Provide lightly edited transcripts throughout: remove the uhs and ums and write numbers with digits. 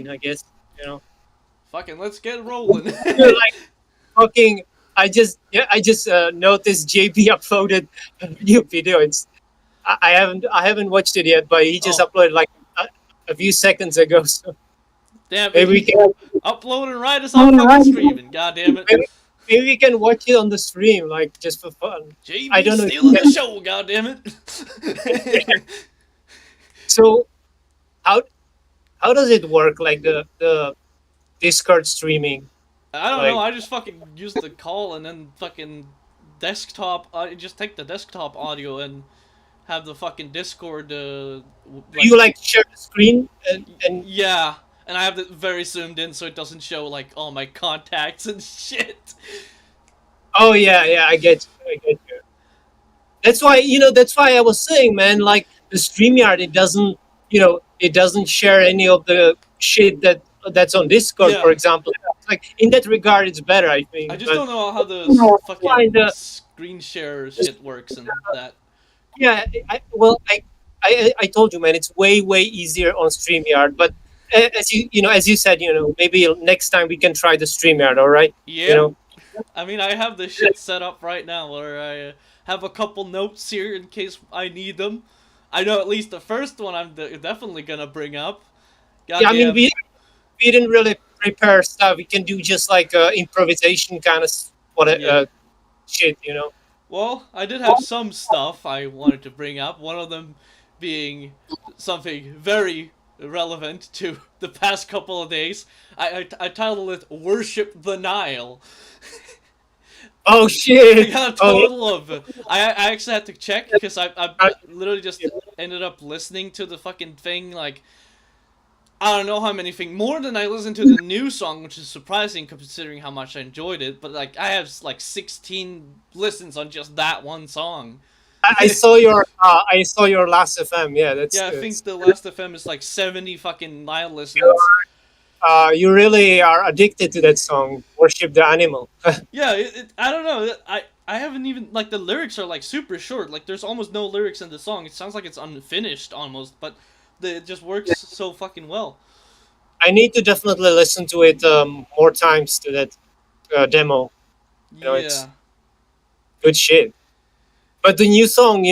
I guess, you know. Fucking let's get rolling. You're like fucking. I just noticed JB uploaded a new video. I haven't watched it yet, but he just Oh, uploaded like a few seconds ago. So damn it. maybe we can Upload and right as I'm fucking streaming. God damn it. maybe, maybe we can watch it on the stream, like just for fun. I JB don't know. If stealing you the show, god damn can. it. So how how does it work? Like the Discord streaming, I don't know, like. I just fucking use the call and then fucking desktop, I just take the desktop audio and have the fucking Discord, Do you like share the screen and yeah, and I have it very zoomed in so it doesn't show like all my contacts and shit. oh yeah, yeah, I get you. That's why I was saying, man, like the StreamYard, it doesn't share any of the shit that's on Discord, for Yeah, example. Like in that regard, it's better, I I think. just But don't know how the find fucking screen share shit works and that. yeah, I told you, man, it's way easier on StreamYard. But as you said, maybe next time we can try the StreamYard. All right, you Yep. know. I mean, I have this shit set up right now where I have a couple notes here in case I need them. I know at least the first one I'm definitely gonna bring up. Yeah, I mean, Goddamn. we didn't really prepare stuff. We can do just like improvisation kind of what Yeah. shit. Well, I did have some stuff I wanted to bring up. One of them being something very relevant to the past couple of days. I titled it "Worship the Nile." Oh I shit! got a Oh yeah. total of. I actually had to check because I I- literally just ended up listening to the fucking thing like I don't know how many things more than I listened to the new song, which is surprising considering how much I enjoyed it. But like I have like 16 listens on just that one song. I saw your last FM. Yeah, that's Yeah, I good. think the last FM is like 70 fucking Nile listens. You really are addicted to that song. Worship the animal. Yeah, I don't know. I haven't even like the lyrics are like super short. Like there's almost no lyrics in the song. It sounds like it's unfinished almost, but it just works so fucking well. I need to definitely listen to it more times to that demo. It's Yeah. good shit. But the new song,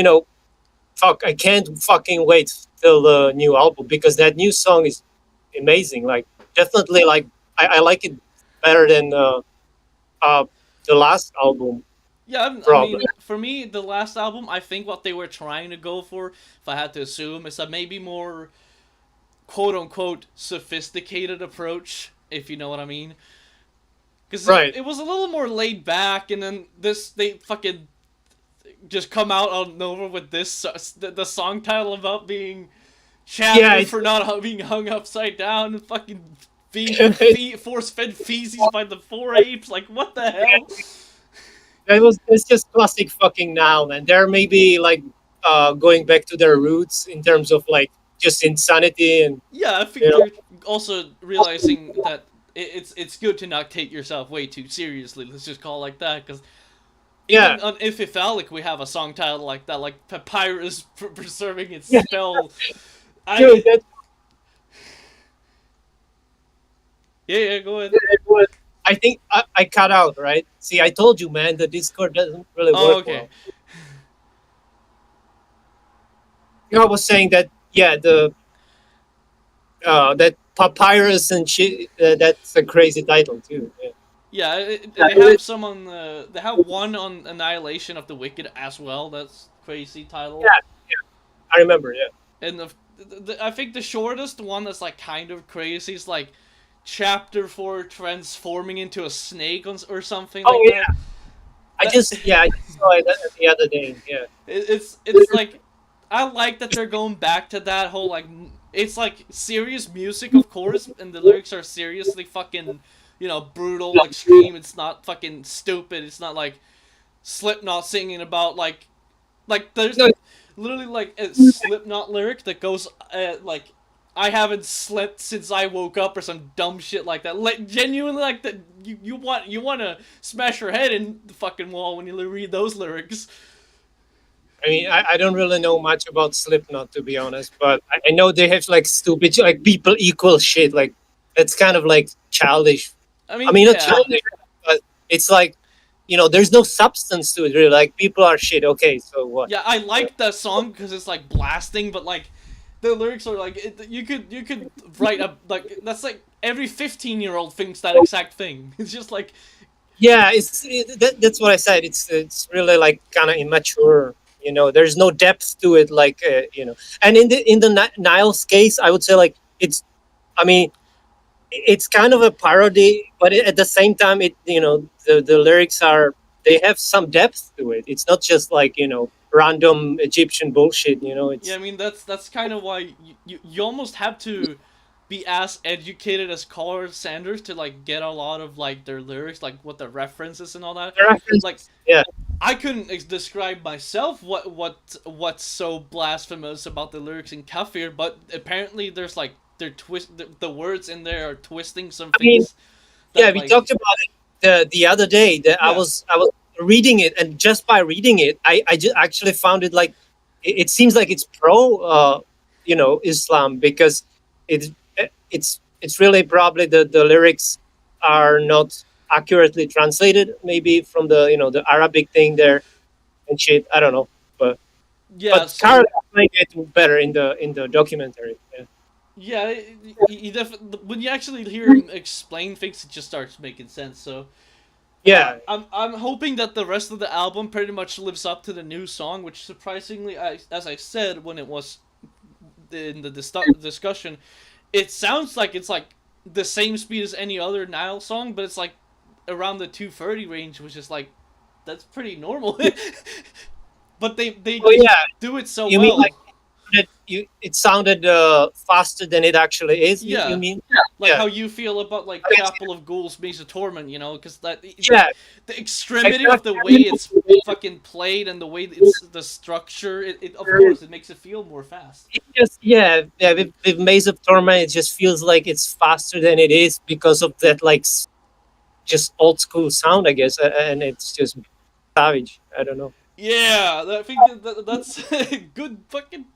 fuck, I can't fucking wait till the new album because that new song is amazing. Like, definitely, like, I like it better than uh, the last album, Yeah, I probably. mean, for me, the last album, I think what they were trying to go for, if I had to assume, is a maybe more quote unquote sophisticated approach, if you know what I mean. Because Right. it was a little more laid back, and then they fucking just come out on over with this, the song title about being Yeah, chapter for not being hung upside down and fucking being force fed feces by the four apes. Like, what the hell? it's just classic fucking now, man. They're maybe like going back to their roots in terms of like just insanity and Yeah, I you think know they're also realizing that it's good to not take yourself way too seriously. Let's just call it like that, because yeah. even on Iphithalic we have a song title like that, like Papyrus preserving its Yeah, spell. dude, I that yeah, go ahead. was. I think I cut out, right? See, I told you, man, the Discord doesn't really Oh, work okay. well. I was saying that, yeah, the that papyrus and shit. That's a crazy title too. Yeah, Yeah, they have some on they have one on Annihilation of the Wicked as well. That's crazy yeah, title. I remember. Yeah, And I think the shortest one that's like kind of crazy is like chapter 4 transforming into a snake or something oh like that. yeah, That I just saw it the other day. Yeah, it's like I like that they're going back to that whole like it's like serious music of course, and the lyrics are seriously fucking brutal, extreme. It's not fucking stupid. It's not like Slipknot singing about like there's no, literally like a Slipknot lyric that goes like I haven't slept since I woke up or some dumb shit like that. Like genuinely like that you want to smash your head in the fucking wall when you read those lyrics. I mean, I don't really know much about Slipknot to be honest, but I know they have like stupid like people equal shit like. It's kind of like childish. I I mean, mean, not yeah, childish, but it's like, there's no substance to it really. Like people are shit. Okay, so what? yeah. I like that song because it's like blasting, but like the lyrics are like you could write a like that's like every 15-year-old thinks that exact thing. It's just like Yeah, that's what I said. It's really like kind of immature. There's no depth to it. Like and in the Niles case, I would say like it's. I mean, it's kind of a parody, but at the same time, the lyrics they have some depth to it. It's not just like random Egyptian bullshit. yeah. I It's mean that's kind of why you almost have to be as educated as Carl Sanders to like get a lot of like their lyrics, like what the references and all that. the Like references. Yeah, I couldn't describe myself what's so blasphemous about the lyrics in Kafir, but apparently there's like they're the words in there are twisting some I mean, things yeah, that we like talked about it the other day. That I yeah was I was reading it, and just by reading it, I just actually found it like it seems like it's pro, Islam, because it's it's really probably the lyrics are not accurately translated, maybe from the Arabic thing there and shit. I don't know, but yeah. but Carl So explained it better in the documentary. Yeah. yeah, when you actually hear him explain things, it just starts making sense. So Yeah, I'm hoping that the rest of the album pretty much lives up to the new song, which surprisingly, as I said when it was in the discussion, it sounds like it's like the same speed as any other Nile song, but it's like around the 230 range, which is like that's pretty normal. But they oh just yeah. do it so You mean well. like it sounded faster than it actually is? You Yeah, mean? like Yeah. how you feel about like I mean, Chapel of Ghouls, Maze of Torment, because yeah. the extremity of the way Exactly. it's fucking played and the way it's the structure, it of course it makes it feel more fast. It just yeah. With Maze of Torment, it just feels like it's faster than it is because of that like just old school sound, I guess, and it's just savage. I don't know. Yeah, I think that's good fucking.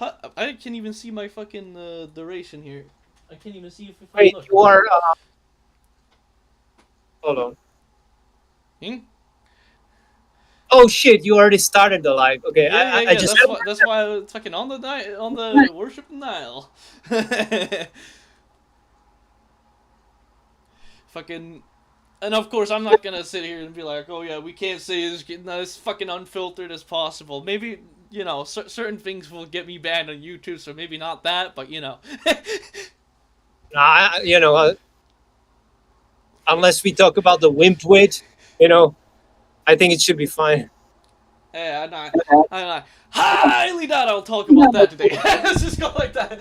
I can't even see my fucking duration here. I can't even see if I Wait, look. you are. Hold on. Hmm? Oh shit! You already started the live. Okay, Yeah, yeah, I yeah. just. That's why it's fucking on the worship Nile. Fucking, and of course I'm not gonna sit here and be like, oh yeah, we can't say this as fucking unfiltered as possible. Maybe certain things will get me banned on YouTube, so maybe not that, but Unless we talk about the wimp wit, you know, I think it should be fine. yeah, I'm not highly doubt I'll talk about that today. Let's just go like that.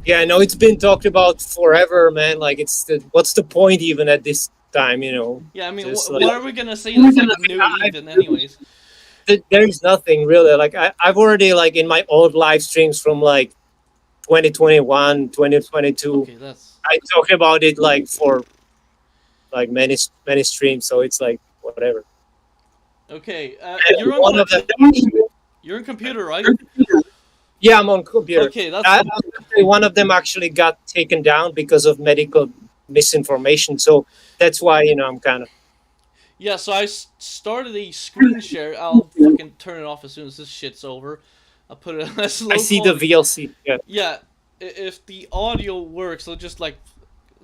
Yeah, no, it's been talked about forever, man. Like, what's the point even at this time? Yeah, I mean, Just what like are we gonna say that's like new I, even, anyways? there's nothing really. Like, I've already like in my old live streams from like 2021, 2022. Okay, that's I talk about it like for like many streams, so it's like whatever. okay. And one of them, You're in computer, right? yeah, I'm on computer. Okay, that's I was gonna say one of them actually got taken down because of medical misinformation. So that's why I'm kind of. yeah. So I started a screen share. I'll fucking turn it off as soon as this shit's over. I'll put it on a I slow see the quality. VLC. Yeah. Yeah, if the audio works, I'll just like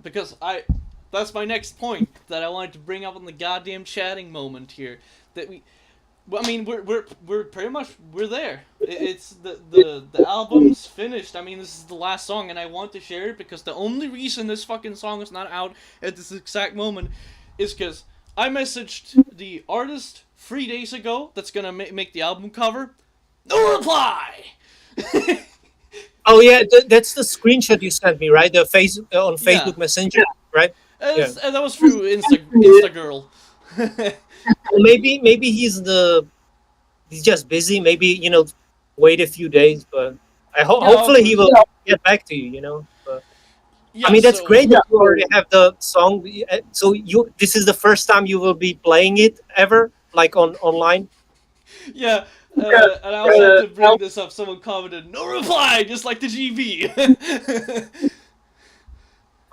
because I that's my next point that I wanted to bring up on the goddamn chatting moment here. That we Well, I mean, we're pretty much we're there. It's the album's finished. I mean, this is the last song, and I want to share it because the only reason this fucking song is not out at this exact moment is because I messaged the artist 3 days ago that's gonna make the album cover. No reply. Oh yeah, that's the screenshot you sent me, right? The face on Yeah, Facebook Messenger, right? Yeah. and that was through Instagirl. Well, maybe he's just busy. Maybe wait a few days, but Yeah, of hopefully he course. will get back to you. But I Yeah, mean, that's so great that you already have the song. So this is the first time you will be playing it ever, like on online. yeah, and I also had to bring this up. Someone commented, "No reply," just like the GB.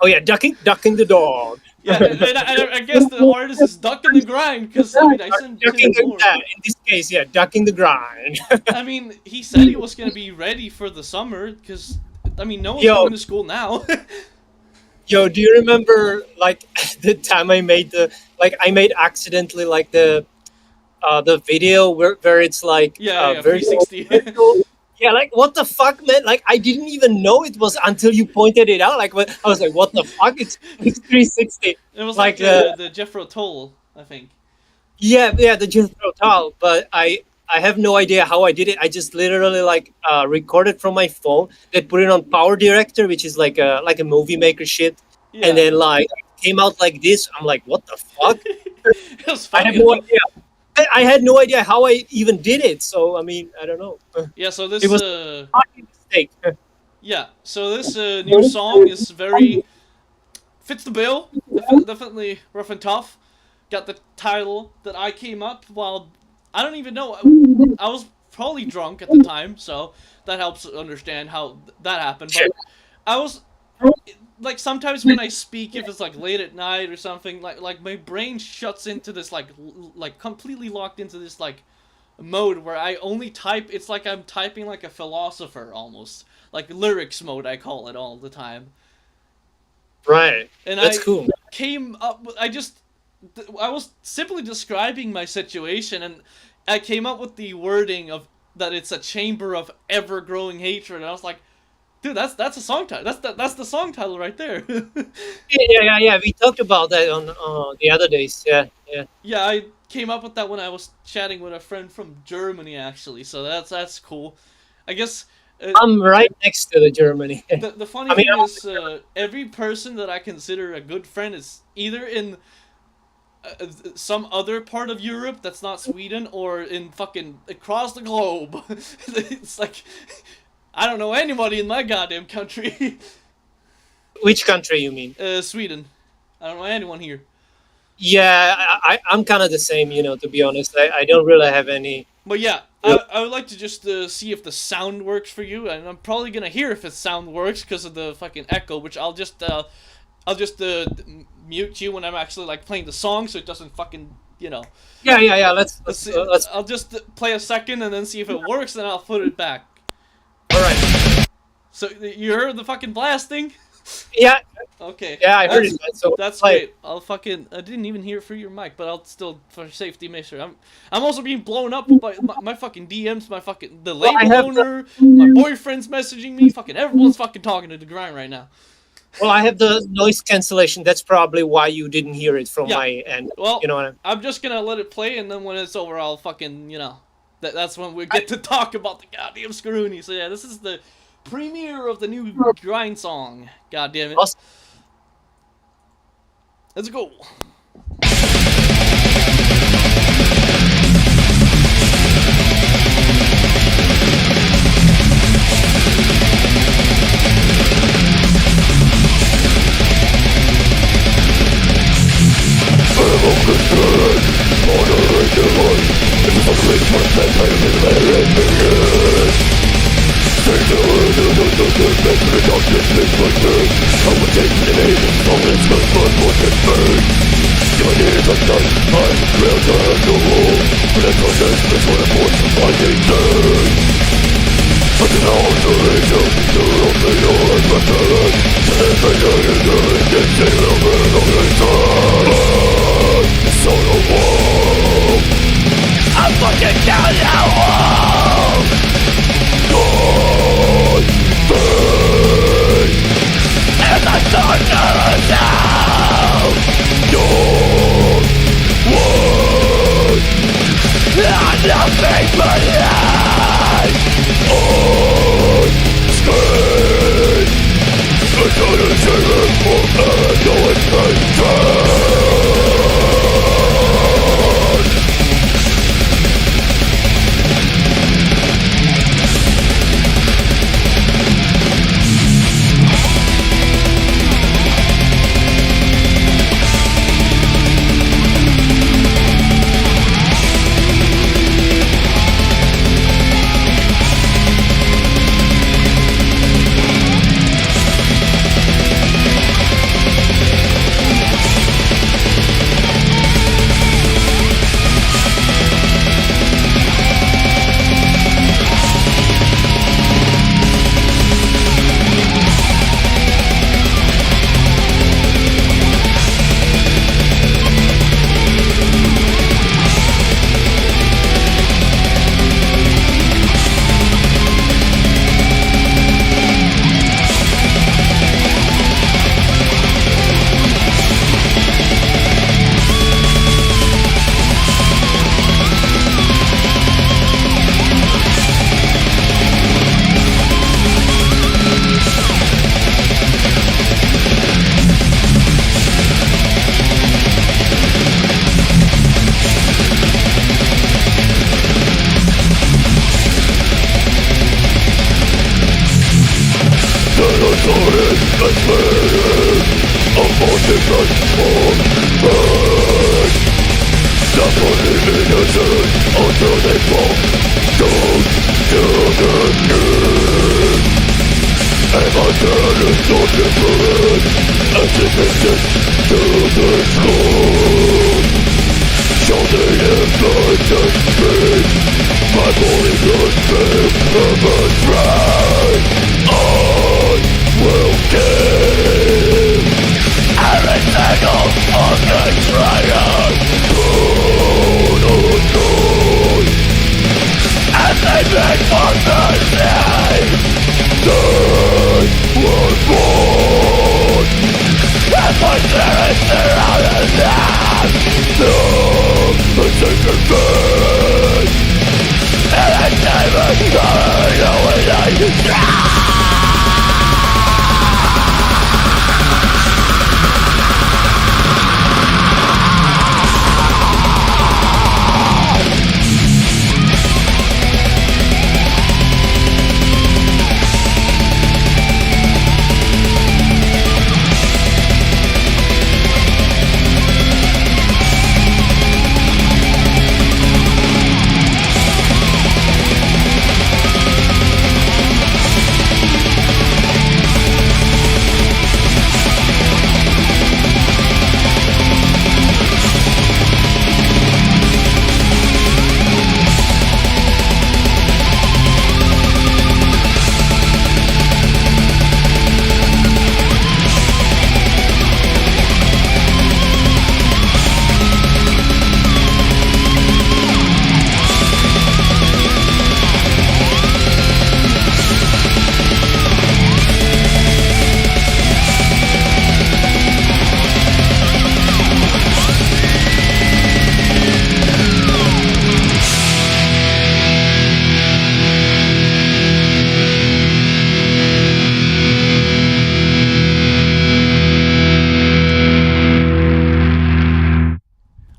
Oh yeah, ducking the dog. Yeah, and I guess the artist is ducking the grind because I mean I sent Ducking him more. in this case, yeah, ducking the grind. I mean, he said he was gonna be ready for the summer because I mean no one's Yo. going to school now. Yo, do you remember like the time I made I made accidentally like the video where it's like yeah, very 360. yeah, like what the fuck, man? Like I didn't even know it was until you pointed it out. Like I was like, what the fuck? It's 360. It was like the Jethro Tull, I think. Yeah, the Jethro Tull, but I have no idea how I did it. I just literally recorded from my phone, then put it on Power Director, which is like a movie maker shit, Yeah. and then like came out like this. I'm like, what the fuck? It was I funny. have no idea. I had no idea how I even did it. So I mean, I don't know. Yeah, so this It was a fucking mistake. yeah, so this new song is very fits the bill. Definitely rough and tough. Got the title that I came up while I don't even know. I was probably drunk at the time, so that helps understand how that happened. But I was like sometimes when I speak, if it's like late at night or something, like my brain shuts into this like completely locked into this like mode where I only type. It's like I'm typing like a philosopher almost, like lyrics mode. I call it all the time. Right. And That's cool. Came up. I was simply describing my situation, and I came up with the wording of that it's a chamber of ever-growing hatred. And I was like, dude, that's a song title. That's the song title right there. Yeah. We talked about that on the other days. Yeah. Yeah, I came up with that when I was chatting with a friend from Germany, actually. So that's cool. I guess. I'm right next to the Germany. The funny thing is, every person that I consider a good friend is either in some other part of Europe that's not Sweden, or in fucking across the globe. It's like I don't know anybody in my goddamn country. Which country you mean? Sweden. I don't know anyone here. Yeah, I'm kind of the same, to be honest. I don't really have any. But yeah, I would like to just see if the sound works for you, and I'm probably gonna hear if the sound works because of the fucking echo, which I'll just mute you when I'm actually like playing the song, so it doesn't fucking Yeah. Let's I'll just play a second and then see if it works, and I'll put it back. All right. So you heard the fucking blasting? Yeah. Okay. Yeah, I heard it. So that's great. I didn't even hear it through your mic, but I'll still, for safety, make sure. I'm also being blown up by my fucking DMs, the label owner, my boyfriend's messaging me, fucking everyone's fucking talking to the grind right now. Well, I have the noise cancellation. That's probably why you didn't hear it from my end. Well, you know what I'm just gonna let it play, and then when it's over, I'll fucking, that's when we get to talk about the goddamn Scroony. So yeah, this is the premiere of the new grind song. God damn it. Awesome. Let's go.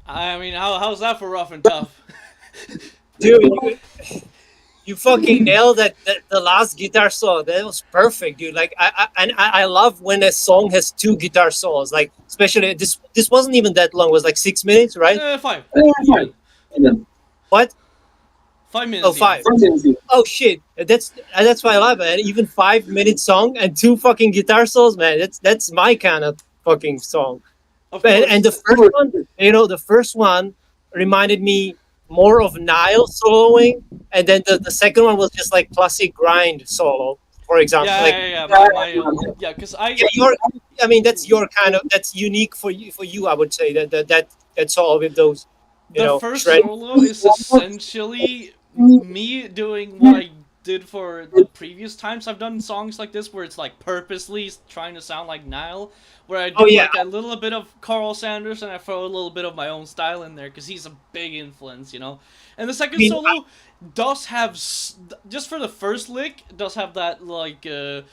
I mean, how's that for rough and tough? Dude, you fucking nailed that the last guitar solo. That was perfect, dude. Like I love when a song has two guitar solos. Like especially this wasn't even that long. It was like 6 minutes, right? 5. Yeah. What? 5 minutes. Oh, five. Even. Oh shit. That's why I love it. Even 5 minute song and two fucking guitar solos, man. That's my kind of fucking song. Of course. And the first one, the first one reminded me more of Nile soloing, and then the second one was just like classic grind solo, for example. yeah, Like, yeah, yeah. Because yeah, I mean, that's your kind of that's unique for you. I would say that solo with those, the first shred. solo is essentially me doing what I did for the previous times I've done songs like this, where it's like purposely trying to sound like Nile, where I do Oh, yeah. like a little bit of Carl Sanders and I throw a little bit of my own style in there because he's a big influence, And the second I mean, solo does have just for the first lick does have that like an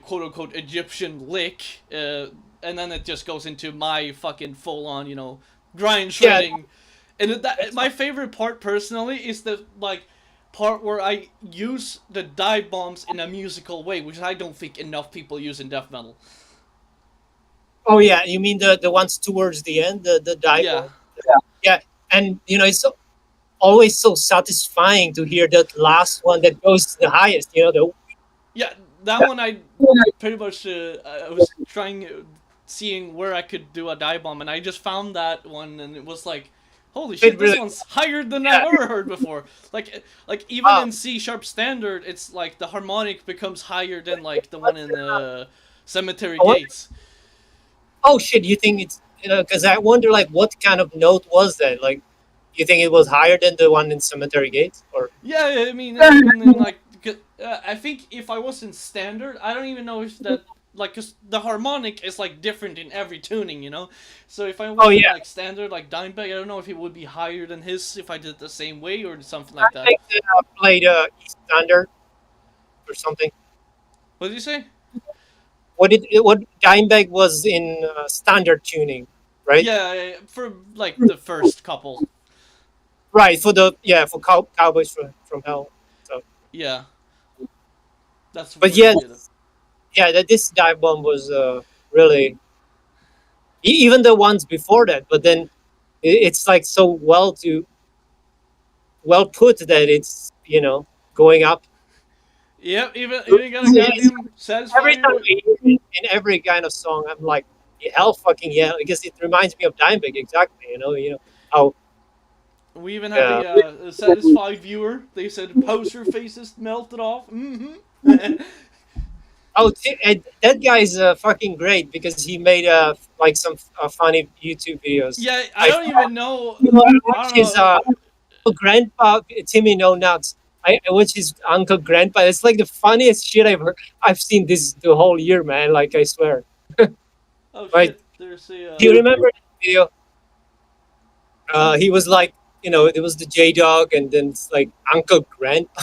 quote unquote Egyptian lick, and then it just goes into my fucking full on grind shredding. And my favorite part personally is the part where I use the dive bombs in a musical way, which I don't think enough people use in death metal. Oh yeah, you mean the ones towards the end, the dive? Yeah. Yeah, and it's always so satisfying to hear that last one that goes the highest. Yeah, that one I pretty much I was seeing where I could do a dive bomb, and I just found that one, and it was like, holy shit, this one's higher than I've ever heard before. Like even in C sharp standard, it's like the harmonic becomes higher than like the one in Cemetery Gates. Oh shit, you think it's because I wonder like what kind of note was that? Like, you think it was higher than the one in Cemetery Gates, or? Yeah, I mean, and then, like I think if I was in standard, I don't even know if that because the harmonic is like different in every tuning, So if I was in like standard, like Dimebag, I don't know if it would be higher than his if I did it the same way or something like that. I think they played East Standard or something. What did you say? What Dimebag was in standard tuning, right? Yeah, for like the first couple. Right, for Cowboys from Hell. So Yeah. That's. but yeah, yeah, that this dive bomb was really even the ones before that, but then it's like so well put that it's going up. Yep, even got a It's- goddamn every time satisfier. I hear it in every kind of song, I'm like, hell fucking yeah, because it reminds me of Dimebag exactly. How We even have uh, a satisfied viewer. They said poster faces melted off. Mm-hmm. that guy is fucking great because he made like some funny YouTube videos. Yeah, I I don't even know. I I watch don't his know. grandpa Timmy No Nuts. I watch his uncle grandpa. It's like the funniest shit I've seen this the whole year, man. Like I swear. Oh Right? shit, there's a Do you remember that video? He was like, there was the J Dog, and then it's like Uncle Grandpa,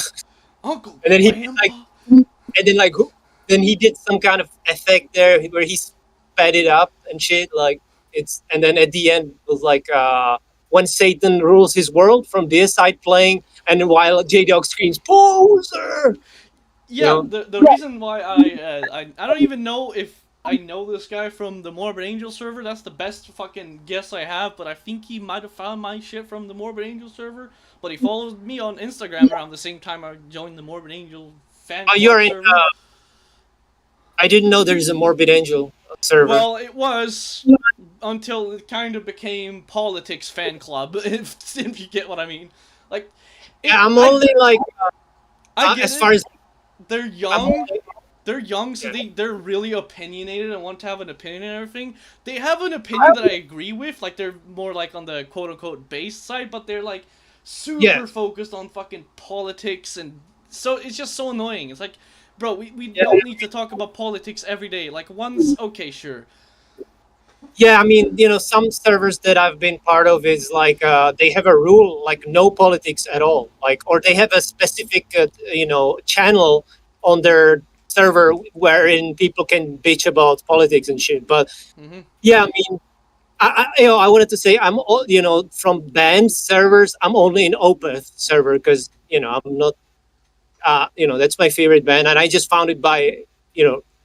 Uncle and then he did like, Grandpa. and then like, then he did some kind of effect there where he sped it up and shit. Like and then at the end it was like, when Satan rules his world from this side playing, and while J Dog screams poser, you Yeah, know. the reason why I don't even know if I know this guy from the Morbid Angel server. That's the best fucking guess I have, but I think he might have found my shit from the Morbid Angel server. But he followed me on Instagram around the same time I joined the Morbid Angel fan Oh, club you're in. server. I didn't know there is a Morbid Angel server. Well, it was until it kind of became politics fan club, if you get what I mean. Like, Yeah, it, I'm only like, I get as it. far as They're I'm young. only, They're young, so yeah. they're really opinionated and want to have an opinion and everything. They have an opinion that I agree with. Like, they're more like on the quote unquote base side, but they're like Yeah, super focused on fucking politics, and so it's just so annoying. It's like, bro, we yeah. don't need to talk about politics every day. Like, once, okay, sure. Yeah, I mean, some servers that I've been part of is like, they have a rule like no politics at all, like, or they have a specific channel on their server wherein people can bitch about politics and shit. But Mm-hmm. yeah, I mean, I wanted to say I'm all, from banned servers. I'm only in Opeth server because I'm not, that's my favorite band, and I just found it by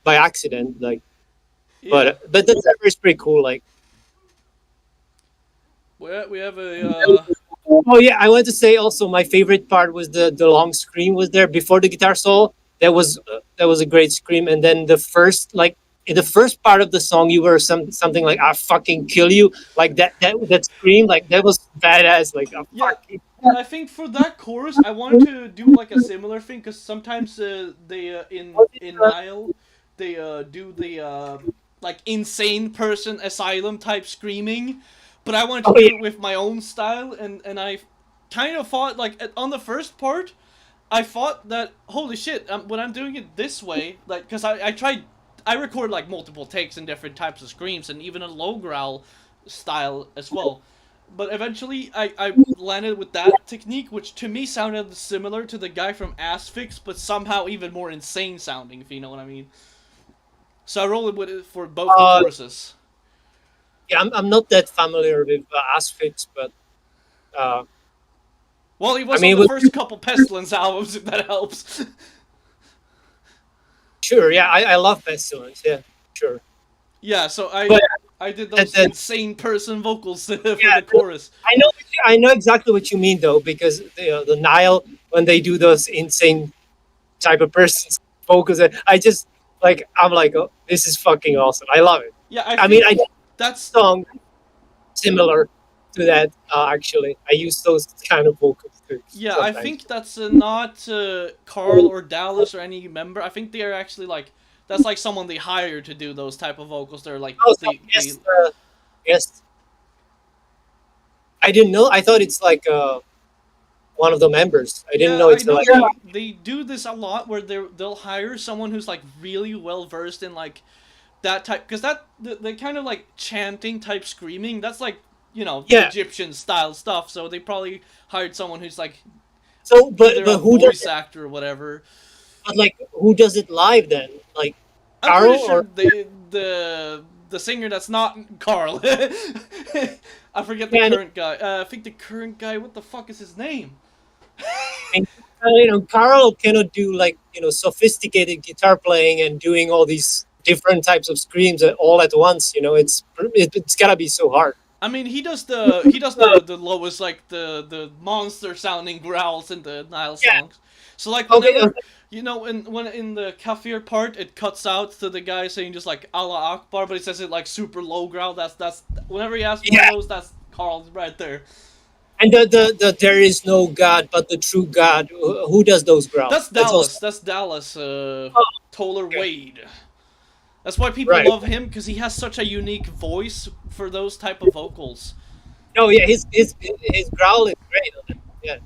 accident, like. Yeah. But the server is pretty cool, like. We have a Oh yeah, I wanted to say also my favorite part was the long scream was there before the guitar solo. That was a great scream, and then the first, like, in the first part of the song, you were something like "I fucking kill you," like that scream, like that was badass, like "I yeah. fucking." And I think for that chorus, I wanted to do like a similar thing because sometimes they in Nile they do the like insane person asylum type screaming, but I wanted to Oh do yeah, it with my own style, and I kind of thought like on the first part, I thought that holy shit, when I'm doing it this way, like because I tried. I record like multiple takes in different types of screams and even a low growl style as well. But eventually, I landed with that technique, which to me sounded similar to the guy from Asphyx, but somehow even more insane sounding, if you know what I mean. So I rolled with it for both the uh, choruses. yeah. I'm not that familiar with Asphyx, but uh, Well, he I was on mean, the first couple Pestilence albums, if that helps. sure, yeah. I love Pestilence, yeah, sure. Yeah, so But I did that, those that insane person vocals for yeah, the chorus. I know exactly what you mean though, because the Nile, when they do those insane type of persons focus, I just, like, I'm like, oh, this is fucking awesome. I love it. Yeah, I I mean, think I did that's a song similar to that, actually. I use those kind of vocals too yeah, I sometimes. think that's not Carl or Dallas or any member. I think they are actually like that's like someone they hire to do those type of vocals. They're like Oh, so they yes, I didn't know. I thought it's like, one of the members. I didn't yeah, know I it's know like. they do this a lot where they'll hire someone who's like really well versed in like that type because that the kind of like chanting type screaming that's like Yeah. Egyptian style stuff. So they probably hired someone who's like So, either a but who does voice it? actor or whatever. But like, who does it live then? Like I'm pretty Carl sure or the singer that's not Carl. I forget the yeah, current guy. I think the current guy. What the fuck is his name? Carl cannot do like sophisticated guitar playing and doing all these different types of screams all at once. It's gotta be so hard. I mean, he does the lowest, like the monster sounding growls in the Nile Yeah. songs. So like Okay. whenever when in the kafir part it cuts out to the guy saying just like Allah Akbar, but he says it like super low growl. That's whenever he has one of Yeah. those, that's Carl right there. And the there is no God but the true God. Who does those growls? That's That's also Dallas. That's Dallas. oh, Toller okay. Wade. That's why people Right. love him because he has such a unique voice for those type of vocals. No, yeah, his growl is great on it. Yeah,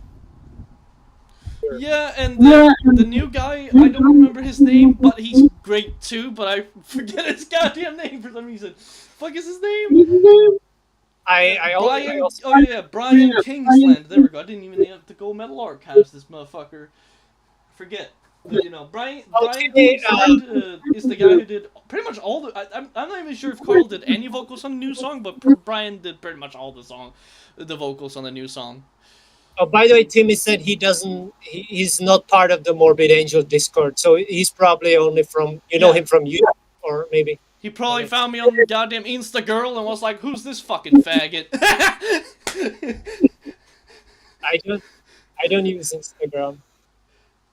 sure. Yeah, and the new guy, I don't remember his name, but he's great too. But I forget his goddamn name for some reason. Fuck is his name? I Brian. also Oh yeah, Brian Kingsland. There we go. I didn't even have to go Metal Archives this motherfucker. Forget. But Brian okay. Kingsland is the guy who did pretty much all the. I'm not even sure if Carl did any vocals on the new song, but Brian did pretty much all the vocals on the new song. Oh, by the way, Timmy said he doesn't. He's not part of the Morbid Angel Discord, so he's probably only from know Yeah. him from you or maybe. He probably Okay. found me on goddamn Instagirl and was like, "Who's this fucking faggot?" I don't I don't use Instagram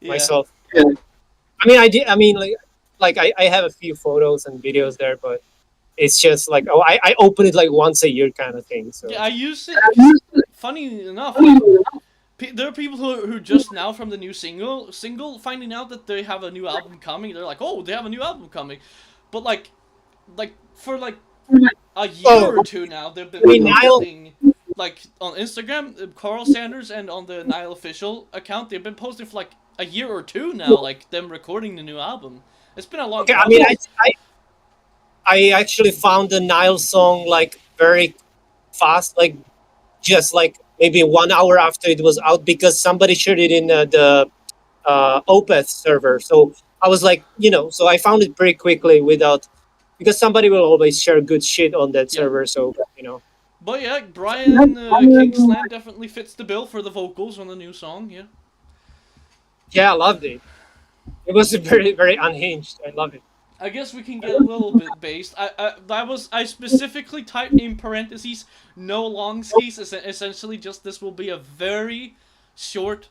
Yeah. myself. I mean, I did. I mean, I have a few photos and videos there, but it's just like I open it like once a year kind of thing. So Yeah, I used it. 'Cause funny enough, like, there are people who just now from the new single finding out that they have a new album coming. They're like, "Oh, they have a new album coming," but like for like a year oh, or two now, they've been I mean Nile. posting like on Instagram, Carl Sanders, and on the Nile official account. They've been posting for like a year or two now, like them recording the new album. It's been a long Okay, I mean process. I actually found the Nile song like very fast, like just like maybe 1 hour after it was out because somebody shared it in the Opeth server. So I was like, so I found it pretty quickly without because somebody will always share good shit on that Yeah. server. So But yeah, Brian Kingsland definitely fits the bill for the vocals on the new song. Yeah. yeah, I loved it. It was very very unhinged. I love it. I guess we can get a little bit based. I specifically typed in parentheses no long skis. Essentially, just this will be a very short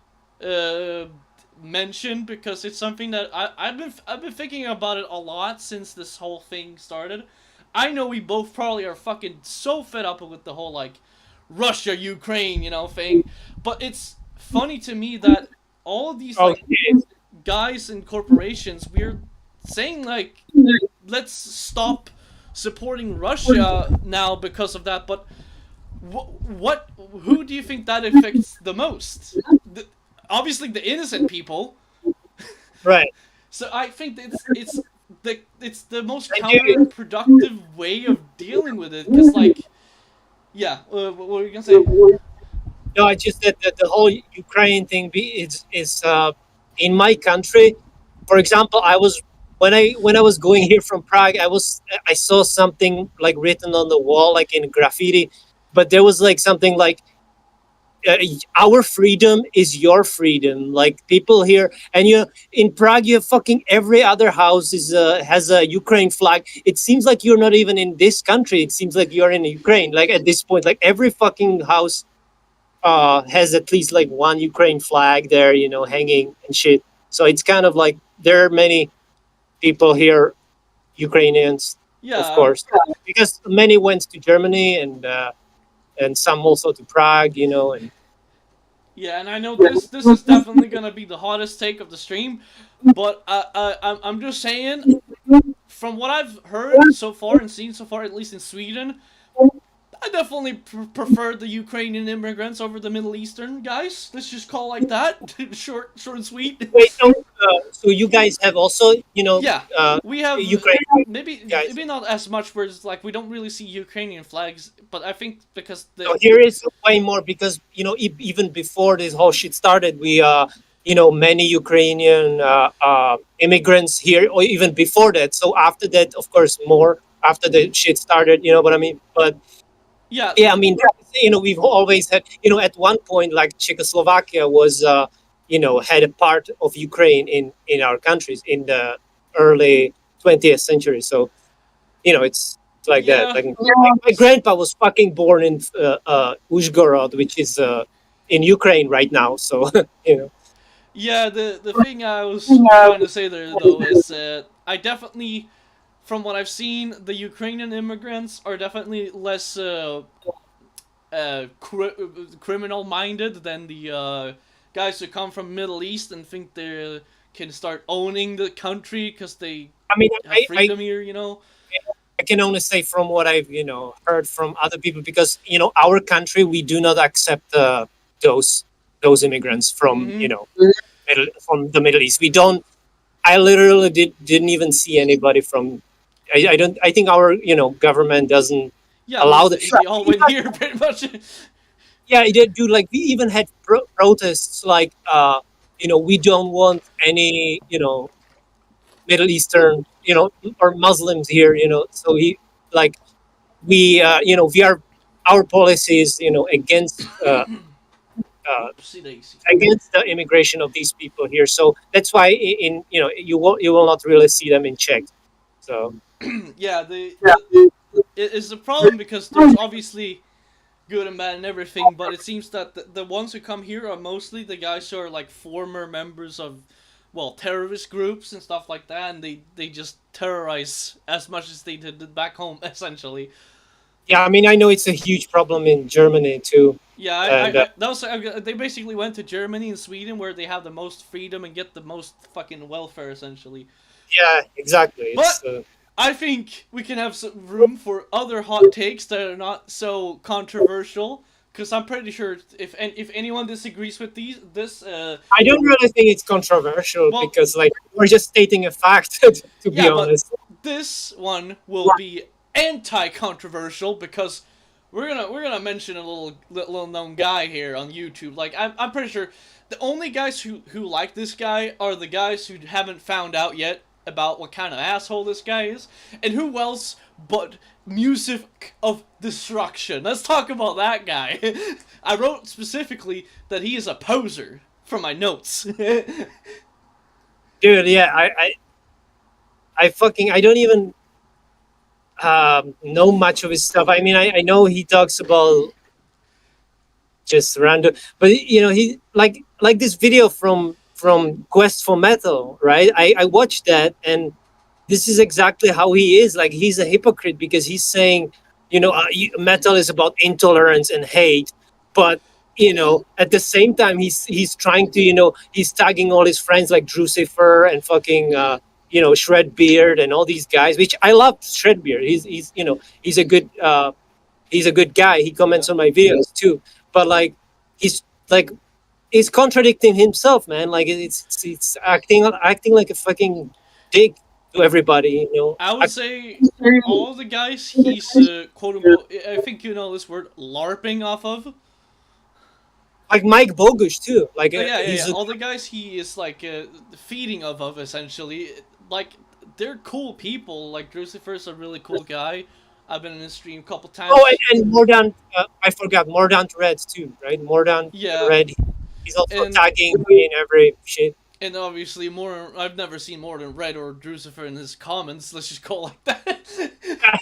mention because it's something that I've been thinking about it a lot since this whole thing started. I know we both probably are fucking so fed up with the whole like Russia Ukraine thing, but it's funny to me that all of these like Okay. guys and corporations, we're saying like let's stop supporting Russia now because of that. But who do you think that affects the most? Obviously the innocent people. Right. So I think it's the most I do. counterproductive way of dealing with it because like yeah, what were you gonna say? No, I just that the whole Ukraine thing is in my country. For example, I was when I was going here from Prague, I saw something like written on the wall, like in graffiti, but there was like something like our freedom is your freedom. Like people here, and in Prague, you have fucking every other house has a Ukraine flag. It seems like you're not even in this country. It seems like you're in Ukraine. Like at this point, like every fucking house has at least like one Ukraine flag there, hanging and shit. So it's kind of like there are many people here, Ukrainians, of Yeah, course, because many went to Germany and some also to Prague, and yeah, and I know this is definitely gonna be the hottest take of the stream, but I'm just saying from what I've heard so far and seen so far, at least in Sweden, I definitely prefer the Ukrainian immigrants over the Middle Eastern guys. Let's just call it like that. Short and sweet. wait, so you guys have also, Yeah, uh, we have Ukraine guys. maybe not as much. Where it's like we don't really see Ukrainian flags, but I think because So here is way more because even before this whole shit started, we many Ukrainian immigrants here, or even before that. So after that, of course, more after the shit started. You know what I mean? But yeah, yeah, I mean, we've always had, at one point, like Czechoslovakia was had a part of Ukraine in our countries in the early 20th century. So it's like that. Yeah. Like my grandpa was fucking born in Uzhgorod, which is in Ukraine right now. So you know. Yeah, the thing I was trying to say there though is that I definitely, from what I've seen, the Ukrainian immigrants are definitely less criminal minded than the guys who come from Middle East and think they can start owning the country because they I mean, have freedom here. You know. I can only say from what I've heard from other people, because our country, we do not accept those those immigrants from Mm-hmm. from the Middle East. We don't. I literally didn't even see anybody from. I don't. I think our government doesn't Yeah, allow the. they all went here pretty much. Yeah, it did do, like, we even had protests like we don't want any Middle Eastern or Muslims here. So he like we we are our policies against uh, Oopsie daisy. against the immigration of these people here. So that's why in you will not really see them in Czech. So Yeah, it is a problem because there's obviously good and bad and everything, but it seems that the ones who come here are mostly the guys who are like former members of, well, terrorist groups and stuff like that, and they just terrorize as much as they did back home, essentially. yeah, I mean, I know it's a huge problem in Germany too, Yeah, and that was, they basically went to Germany and Sweden where they have the most freedom and get the most fucking welfare, essentially. yeah, exactly. But It's I think we can have some room for other hot takes that are not so controversial. Because I'm pretty sure if anyone disagrees with this, I don't really think it's controversial, well, because like we're just stating a fact, to be yeah, but honest. this one will be anti-controversial because we're gonna mention a little known guy here on YouTube. Like I'm pretty sure the only guys who like this guy are the guys who haven't found out yet about what kind of asshole this guy is, and who else but Music of Destruction. Let's talk about that guy. I wrote specifically that he is a poser from my notes. Dude, yeah, I fucking I don't even know much of his stuff. I mean, I know he talks about just random, but he like this video from Quest for Metal, right? I watched that, and this is exactly how he is. Like, he's a hypocrite, because he's saying metal is about intolerance and hate, but at the same time he's trying to he's tagging all his friends like Drucifer and fucking Shredbeard and all these guys, which I love. Shredbeard, he's he's a good guy. He Yeah. comments on my videos too, but like he's like he's contradicting himself, man. Like it's acting like a fucking dick to everybody. I would say all the guys he's quote unquote, I think you know this word, LARPing off of. Like Mike Bogusch too. Like Oh, yeah, yeah, yeah. he's a, All the guys he is like feeding of essentially, like they're cool people. Like Drucifer's a really cool guy. I've been in his stream a couple times. oh, and Mordant. I forgot Mordant Red too, right? Mordant Yeah, Red. He's also and tagging me in every shit. and obviously more. I've never seen more than Red or Drucifer in his comments. Let's just call it like that.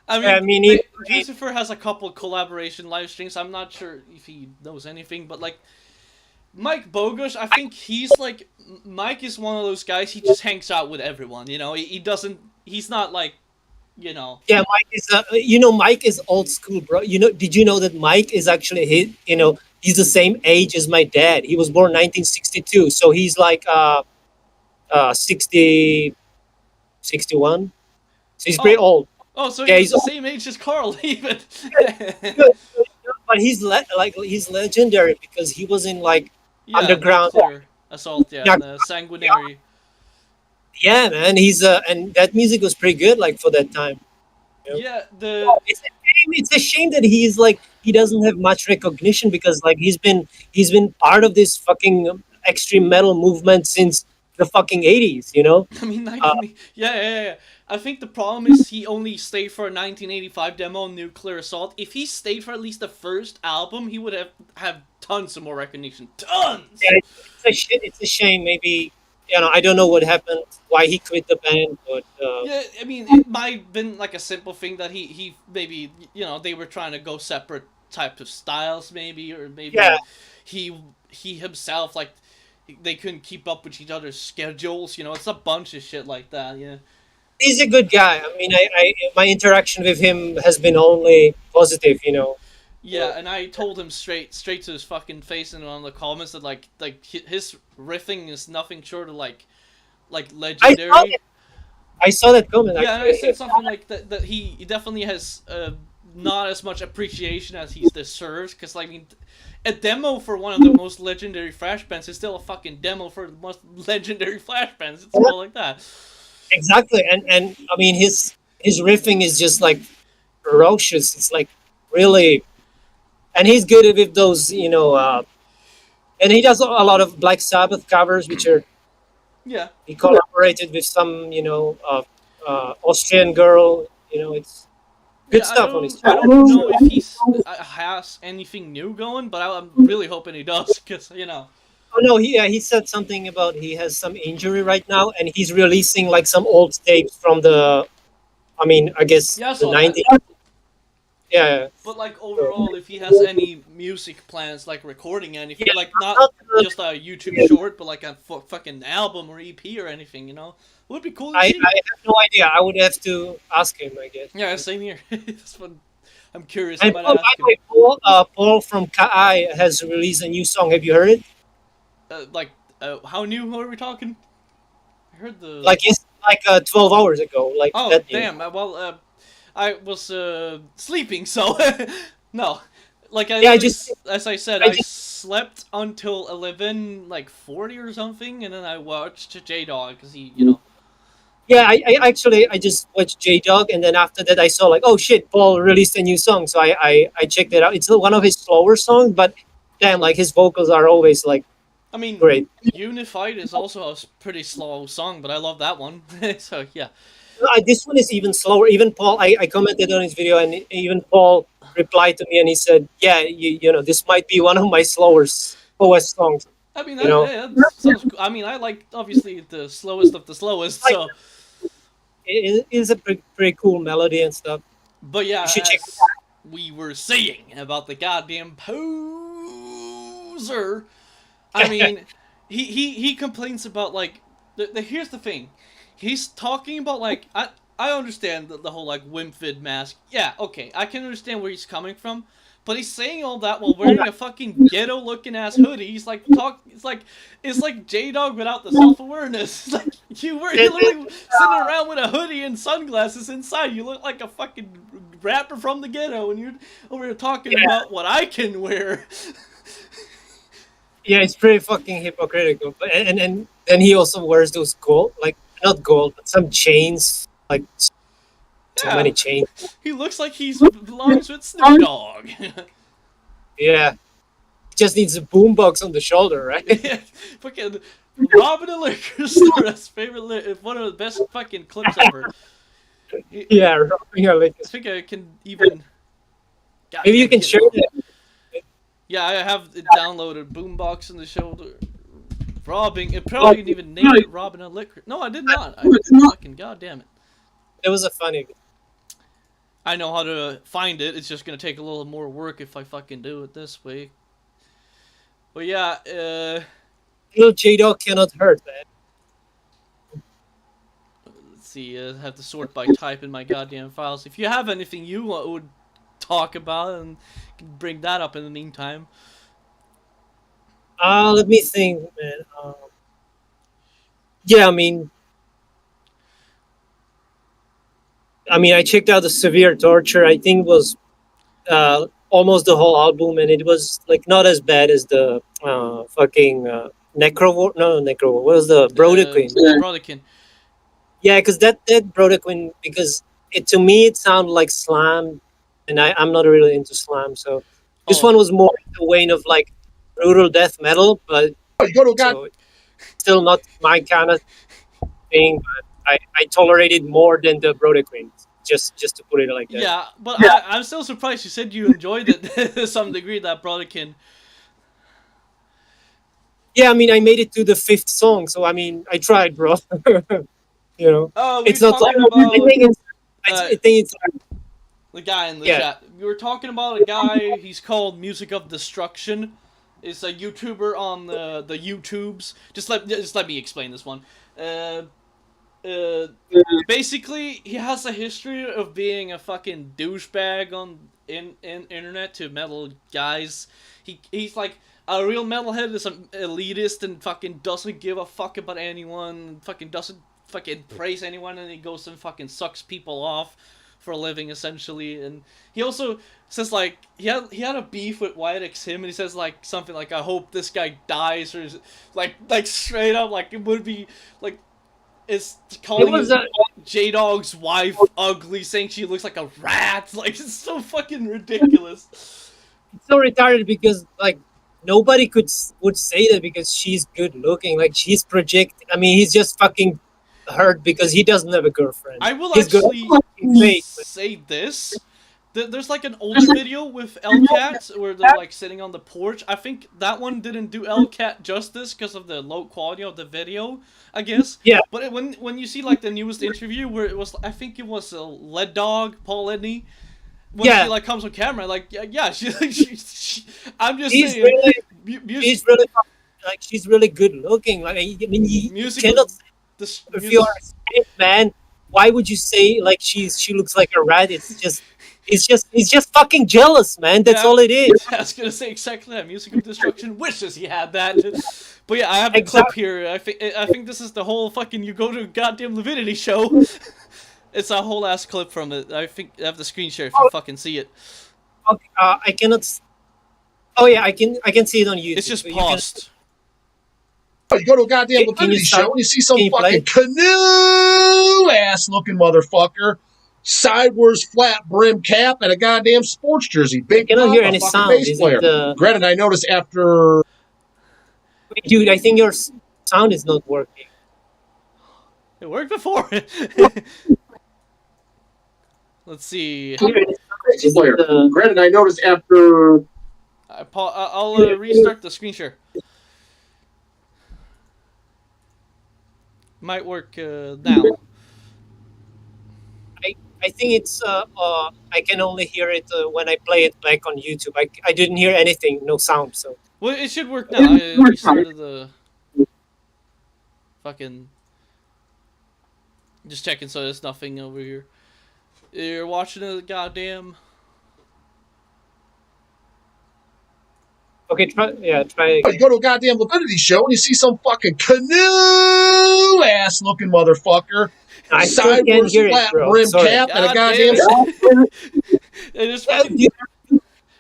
I I mean, mean, Drucifer has a couple collaboration live streams. I'm not sure if he knows anything, but like Mike Bogusch, I think he's like Mike is one of those guys. He just hangs out with everyone. You know, he doesn't. He's not like, you know. yeah, Mike is. Mike is old school, bro. Did you know that Mike is actually he's the same age as my dad. He was born 1962, so he's like 60, 61. So he's pretty Oh, old. oh, so Yeah, he was he's the old. same age as Carl, even. But he's legendary because he was in like Yeah, underground. nuclear assault. Yeah, Yeah, and sanguinary. yeah, man. He's and that music was pretty good, like, for that time. You know? Yeah, the It's a shame. It's a shame that he doesn't have much recognition, because like he's been part of this fucking extreme metal movement since the fucking 80s. I mean, Uh, 19. Yeah, yeah, yeah, yeah. I think the problem is he only stayed for a 1985 demo, Nuclear Assault. If he stayed for at least the first album, he would have tons of more recognition. Tons. Yeah, it's a shame. Maybe I don't know what happened, why he quit the band, but Yeah, I mean, it might have been like a simple thing that he maybe they were trying to go separate types of styles, maybe, or yeah, maybe he himself like they couldn't keep up with each other's schedules. It's a bunch of shit like that. Yeah. he's a good guy. I mean, my interaction with him has been only positive. Yeah, and I told him straight to his fucking face in one of the comments that his riffing is nothing short of like I saw legendary. that. I saw that comment Yeah, and I actually. said something like that he definitely has not as much appreciation as he deserves, because I mean, a demo for one of the most legendary Flash bands is still a fucking demo for the most legendary Flash bands. It's all like that. Exactly, and I mean his riffing is just like ferocious. It's like really, and he's good with those, and he does a lot of Black Sabbath covers, which are Yeah. he collaborated with some, Austrian girl. It's good Yeah, stuff on his I channel. don't know if he's has anything new going, but I'm really hoping he does, because Oh no, he said something about he has some injury right now, and he's releasing like some old tapes from the, I mean, I guess yeah, I the saw that. 90s. Yeah. But like So, overall, if he has any music plans, like recording anything, yeah, like not not, just a YouTube short, but like a fucking album or EP or anything, it would be cool to see. I have no idea. I would have to ask him, I guess. Yeah, same here. That's what I'm curious. I And might Paul, by ask the him. way, Paul from Kai has released a new song. Have you heard it? How new are we talking? I heard the. Like it's like 12 hours ago, like Oh that new. damn! I was sleeping, so no. Like Yeah, as I said, I I just, slept until 11:40 or something, and then I watched J Dog because he. yeah, I actually I just watched J Dog, and then after that I saw like, oh shit, Paul released a new song, so I checked it out. It's one of his slower songs, but damn, like his vocals are always like I mean, great. Unified is also a pretty slow song, but I love that one. So yeah. This one is even slower. Even Paul, I commented on his video, and even Paul replied to me, and he said, "Yeah, this might be one of my slowest songs." I mean, You know, that sounds. I mean, I like obviously the slowest of the slowest. like So, it is a pretty cool melody and stuff. but You yeah, should check it as we were saying about the goddamn poser, I out. mean, he complains about like here's the thing, he's talking about like I understand the whole like Wimpfid mask. Yeah, okay, I can understand where he's coming from. But he's saying all that while wearing a fucking ghetto looking ass hoodie. He's like it's like J Dog without the self awareness. Like you literally sitting around with a hoodie and sunglasses inside. You look like a fucking rapper from the ghetto, and you're over here talking Yeah, about what I can wear. yeah, it's pretty fucking hypocritical. But and then he also wears those gold, like not gold, but some chains, like so Yeah, many chains. he looks like he belongs with Snoop Dogg. Yeah, just needs a boombox on the shoulder, right? Yeah, fucking robbing a liquor store. That's one of the best fucking clips ever. Yeah, robbing a liquor. I think I can even. God Maybe you damn can it. share that. Yeah, I have it downloaded. Boombox in the shoulder. Robbing. It probably didn't even name it robbing a liquor. No, I did not. I fucking goddamn it. It was a funny. I know how to find it. It's just gonna take a little more work if I fucking do it this way. But yeah, Little J Dog cannot hurt, man. let's see. I have to sort by type in my goddamn files. If you have anything you would talk about, and can bring that up in the meantime. Let me think, man. Yeah, I checked out the Severe Torture. I think was almost the whole album, and it was like not as bad as the fucking Necro War. No, Necro War. What was the Brodequin? Brotherkin. Yeah, because that Brodequin, because to me it sounded like slam, and I'm not really into slam, so this Oh, one was more in the vein of like brutal death metal, but so still not my kind of thing. But I tolerate it more than the Brodequin, just to put it like that. yeah, but I'm still surprised you said you enjoyed it to some degree, that Brotherkin. Yeah, I mean, I made it to the 5th song, so I mean, I tried, bro. You know, Oh, we were it's not like talking I about think it's. uh, I think it's like, the guy in the yeah. chat. We were talking about a guy. He's called Music of Destruction. Is a YouTuber on the YouTubes. Just let me explain this one. Uh, uh, Basically, he has a history of being a fucking douchebag on in internet to metal guys. He's like a real metalhead is an elitist and fucking doesn't give a fuck about anyone. Fucking doesn't fucking praise anyone, and he goes and fucking sucks people off for a living essentially. And he also says like he had a beef with Wyatt X him, and he says like something like I hope this guy dies, or like straight up like it would be like is It calling was his J Dog's wife ugly, saying she looks like a rat. Like it's so fucking ridiculous. so retarded because like nobody would say that because she's good looking. Like she's project. I mean, he's just fucking hurt because he doesn't have a girlfriend. I will His girl actually fake, but say this. There's like an older video with Elcat where they're like sitting on the porch. I think that one didn't do Elcat justice because of the low quality of the video, I guess. yeah, But when you see like the newest interview where it was, I think it was Lead Dog, Paul Ledney, when she yeah, like comes on camera, like yeah, I'm just she's saying, really, music, she's really like she's really good looking. Like I mean, you music, cannot this if you are a straight man, why would you say like she looks like a rat? He's just fucking jealous, man. That's yeah, all it is. I was gonna say exactly that. Music of Destruction wishes he had that. But yeah, I have the clip Exactly. here. I think this is the whole fucking you go to a goddamn Lividity show. It's a whole ass clip from it. I think I have the screen share if you fucking see it. Okay, I cannot. Oh yeah, I can see it on YouTube. It's just but you can. paused. You go to a goddamn Can you Lividity start? show and you see some Can you play? fucking canoe ass looking motherfucker, sideways flat brim cap, and a goddamn sports jersey. Big Cannot pop, hear a any fucking sound. bass Is player. it? Granted, I noticed after Wait, dude, I think your sound is not working. It worked before. Let's see. bass player. Granted, I noticed after I'll restart the screen share. Might work now. I think it's I can only hear it when I play it back on YouTube. I didn't hear anything, no sound. So Well, it should work now. I restarted the fucking. Just checking so there's nothing over here. You're watching the goddamn. okay, try you again. go to a goddamn Lividity show and you see some fucking canoe ass looking motherfucker, I still can't sideways hear it, flat bro. brim Sorry. cap, and a God goddamn. damn it. It just fucking.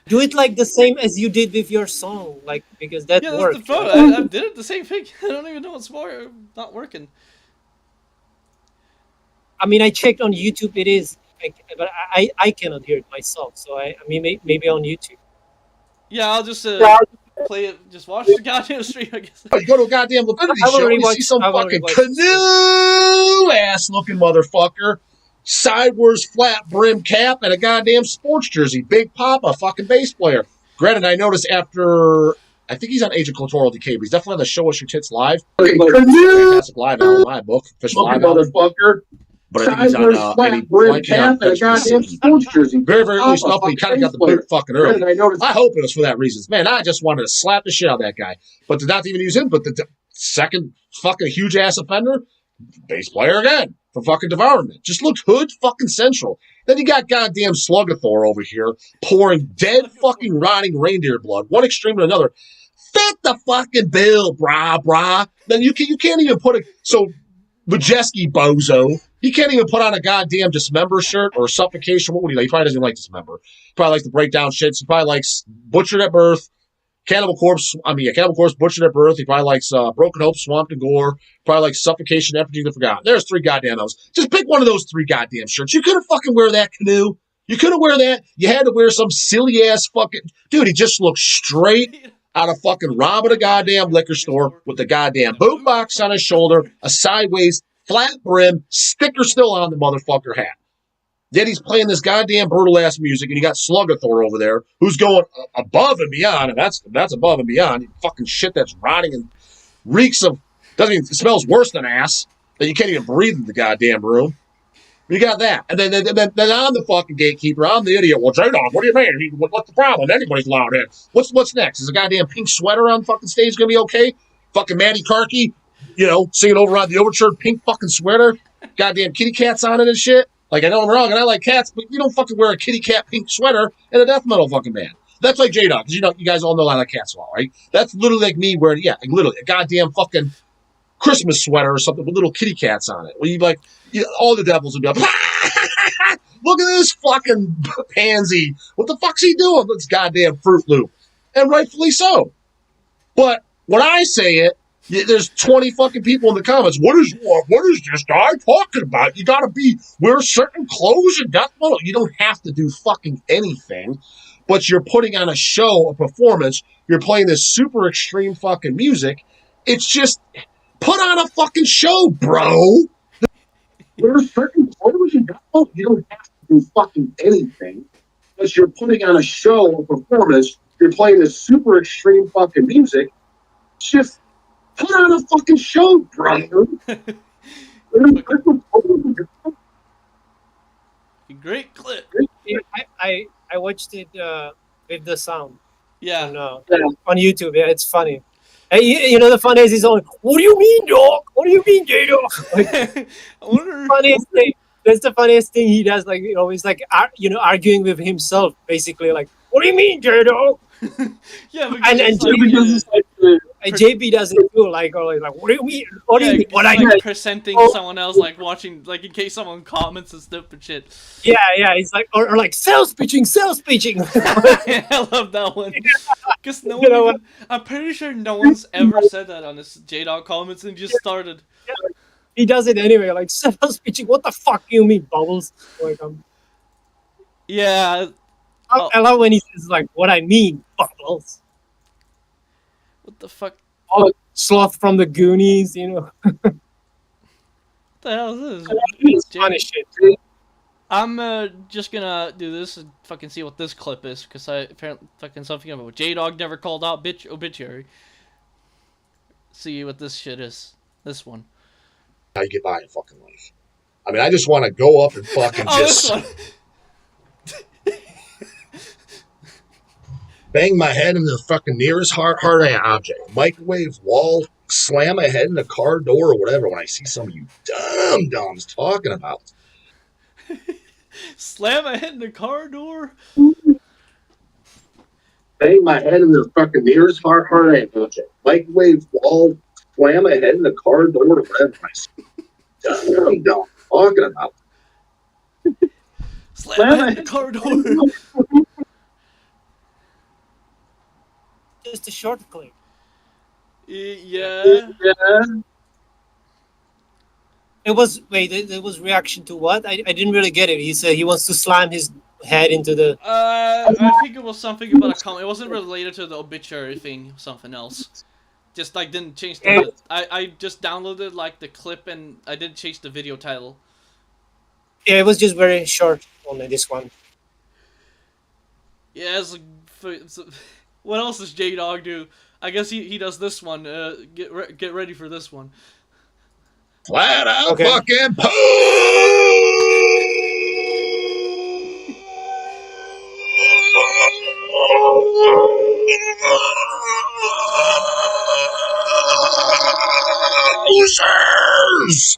Do it like the same as you did with your song, like because that Yeah, that's worked. the problem. I did it the same thing. I don't even know what's more not working. I mean, I checked on YouTube. It is, but I cannot hear it myself. So I mean, maybe on YouTube. Yeah, I'll just play it. Just watch the goddamn stream, I guess. You go to a goddamn Lividity I will show and you see rewatch- some I will fucking rewatch the canoe ass looking motherfucker, sideways flat brim cap, and a goddamn sports jersey. Big pop, a fucking bass player. Granted, I noticed after. I think he's on Agent Clitoral Decay, but he's definitely on the Show Us Your Tits live. Fantastic live album in my book. Official live album. But I think he's on any blank cap and a goddamn sports jersey. Very, very early stuff, but he kind of got the boot fucking early. I hope it was for that reason. Man, I just wanted to slap the shit out of that guy. But to not even use him, but the second fucking huge ass offender, bass player again for fucking Devourment. Just looked hood fucking central. Then you got goddamn Slugathor over here pouring dead fucking rotting reindeer blood, one extreme to another. Fit the fucking bill, brah. Then you can't even put a so Majeski bozo. He can't even put on a goddamn Dismember shirt or Suffocation. What would he like? He probably doesn't like Dismember. He probably likes to break down shits. He probably likes Butchered at Birth, Cannibal Corpse. Cannibal Corpse, Butchered at Birth. He probably likes Broken Hope, Swamped in Gore. Probably likes Suffocation, Everything the Forgotten. There's 3 goddamn those. Just pick one of those 3 goddamn shirts. You couldn't fucking wear that canoe. You couldn't wear that. You had to wear some silly ass fucking dude. He just looked straight out of fucking robbing a goddamn liquor store with the goddamn boot box on his shoulder, a sideways flat brim, sticker still on the motherfucker hat. Then he's playing this goddamn brutal ass music, and you got Slugathor over there who's going above and beyond, and that's above and beyond. Fucking shit that's rotting and reeks of, doesn't even, it smells worse than ass, that you can't even breathe in the goddamn room. You got that. And then I'm the fucking gatekeeper. I'm the idiot. Well, J-Dog, what do you mean? What's the problem? Anybody's allowed in. What's next? Is a goddamn pink sweater on fucking stage going to be okay? Fucking Maddie Karki, singing over on the overture, pink fucking sweater. Goddamn kitty cats on it and shit. Like, I know I'm wrong, and I like cats, but you don't fucking wear a kitty cat pink sweater in a death metal fucking band. That's like J-Dog, because you guys all know I like cats well, right? That's literally like me wearing, literally a goddamn fucking Christmas sweater or something with little kitty cats on it. Where all the devils would be like, look at this fucking pansy. What the fuck's he doing? This goddamn Fruit Loop. And rightfully so. But when I say it, there's 20 fucking people in the comments. What is this guy talking about? You gotta wear certain clothes and death metal. You don't have to do fucking anything, but you're putting on a show, a performance. You're playing this super extreme fucking music. It's just, put on a fucking show, bro. There's certain clothes and death metal. You don't have to do fucking anything, but you're putting on a show, a performance. You're playing this super extreme fucking music. It's just, put on a fucking show, brother. Great clip. Yeah, I watched it with the sound. Yeah. On YouTube. Yeah, it's funny. And the funniest is all, what do you mean, dog? What do you mean, J-Dog? Like, funniest thing. That's the funniest thing he does. Like, he's like, arguing with himself, basically. Like, what do you mean, J-Dog? Yeah, and JB does it JB does it too. Like, what do you mean? What do you mean? What like presenting someone else, like watching, like in case someone comments and stuff and shit. Yeah. He's like, or like sales pitching. Yeah, I love that one. Because I'm pretty sure no one's ever said that on this J-Dog comments and just started. Yeah, he does it anyway. Like sales pitching. What the fuck do you mean, Bubbles? Like, yeah. I love when he says like, "What I mean, Bubbles." What the fuck? Oh, Sloth from the Goonies, What the hell is this? It's funny shit. I'm just gonna do this and fucking see what this clip is, because I apparently fucking something about J-Dog never called out obituary. See what this shit is. This one. How you get by in fucking life. I mean, I just want to go up and fucking this one. bang my head in the fucking nearest hard object. Microwave, wall, slam my head in the car door or whatever when I see some of you dum-dums talking about. Slam my head in the car door? Bang my head in the fucking nearest hard object. Microwave, wall, slam my head in the car door or whatever when I see dum-dums talking about. Slam my head in the car door. Just a short clip. Yeah. It was reaction to what? I didn't really get it. He said he wants to slam his head into the. I think it was something about a comment. It wasn't related to the obituary thing. Something else. Just like didn't change the. I just downloaded like the clip and I didn't change the video title. Yeah, it was just very short. Only this one. Yeah, it's what else does J-Dog do? I guess he does this one. Get ready for this one. Flat out fucking poo! Losers!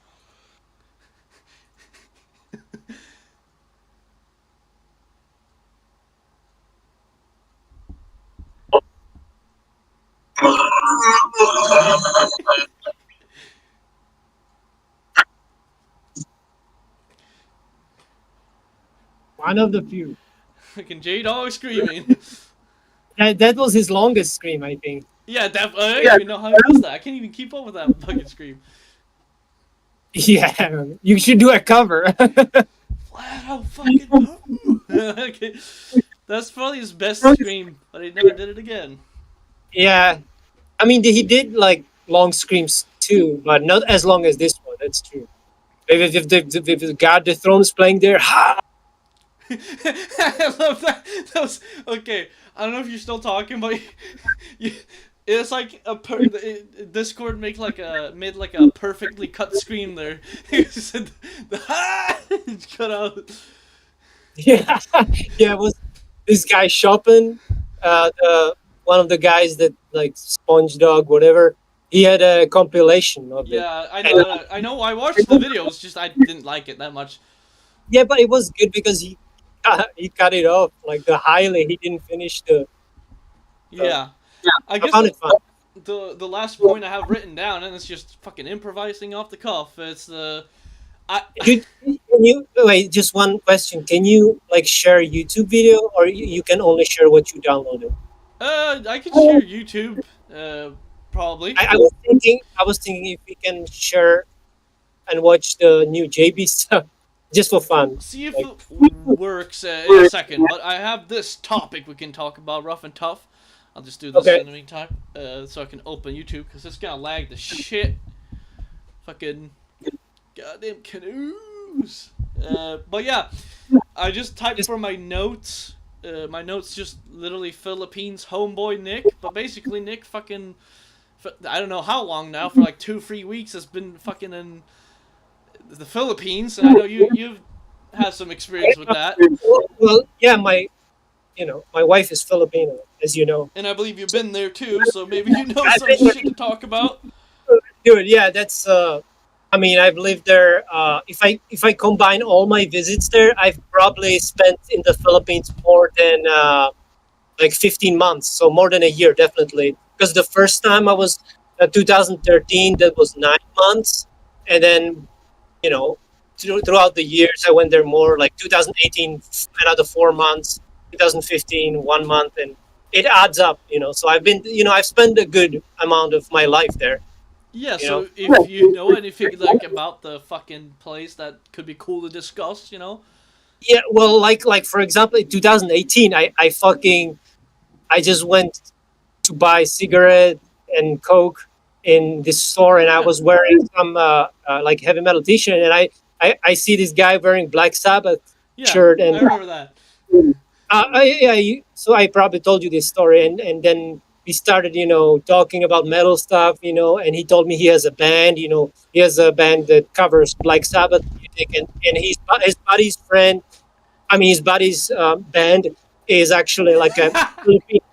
One of the few. Fucking J-Dog screaming. That was his longest scream, I think. Yeah, I don't even know how he does that. I can't even keep up with that fucking scream. Yeah, you should do a cover. Flat out fucking okay. That's probably his best scream, but he never did it again. Yeah, I mean he did like long screams too, but not as long as this one. That's true. If the God the Throne is playing there, ha! I love that. That was okay. I don't know if you're still talking, but you, it's like Discord made like a perfectly cut scream there. He said, cut out. Yeah, yeah. It was this guy shopping? One of the guys that like SpongeDog, whatever. He had a compilation of it. Yeah, I And, know. I know. I watched the videos. Just I didn't like it that much. yeah, but it was good because he cut it off like the highlight. He didn't finish the. Yeah, I I guess found it fun. the last point I have written down, and it's just fucking improvising off the cuff. It's the I Can you wait? Just one question. Can you like share a YouTube video, or you can only share what you downloaded? I could share YouTube. Probably. I was thinking if we can share and watch the new JB stuff just for fun. See if Like, it works in a second. But I have this topic we can talk about, rough and tough. I'll just do this okay, in the meantime, so I can open YouTube because it's gonna lag the shit. Fucking goddamn canoes. But yeah, I just typed for my notes. My notes just literally Philippines homeboy Nick, but basically Nick fucking. I don't know how long now, for like 2-3 weeks, has been fucking in the Philippines, and I know you've had some experience with that, well, yeah, my wife is Filipino, as you know. and I believe you've been there too, so maybe you know I've some been shit to talk about. Dude, yeah, that's. I mean, I've lived there. If I combine all my visits there, I've probably spent in the Philippines more than like 15 months, so more than a year, definitely. Because the first time I was 2013, that was 9 months, and then you know throughout the years I went there more. Like 2018, another 4 months. 2015, 1 month, and it adds up. So I've spent a good amount of my life there. Yeah, You know. so if you know anything like about the fucking place that could be cool to discuss, you know. Yeah, well, like for example, in 2018, I just went to buy cigarette and coke in this store, and I Yeah, was wearing some like heavy metal t-shirt, and I see this guy wearing Black Sabbath yeah, shirt, I and remember that. so I probably told you this story, and then we started, talking about metal stuff, and he told me he has a band, he has a band that covers Black Sabbath music, and his buddy's friend, I mean, his buddy's band is actually like a Filipino,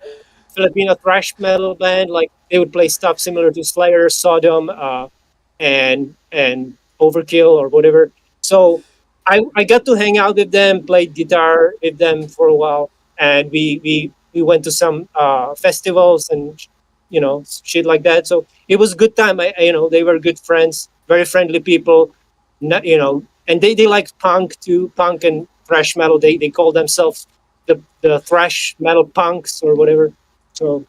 Filipino thrash metal band. Like they would play stuff similar to Slayer, Sodom, and Overkill or whatever. So I got to hang out with them, played guitar with them for a while, and we went to some festivals and shit like that. So it was a good time. They were good friends, very friendly people. Not, and they like punk too, punk and thrash metal. They call themselves the thrash metal punks or whatever. So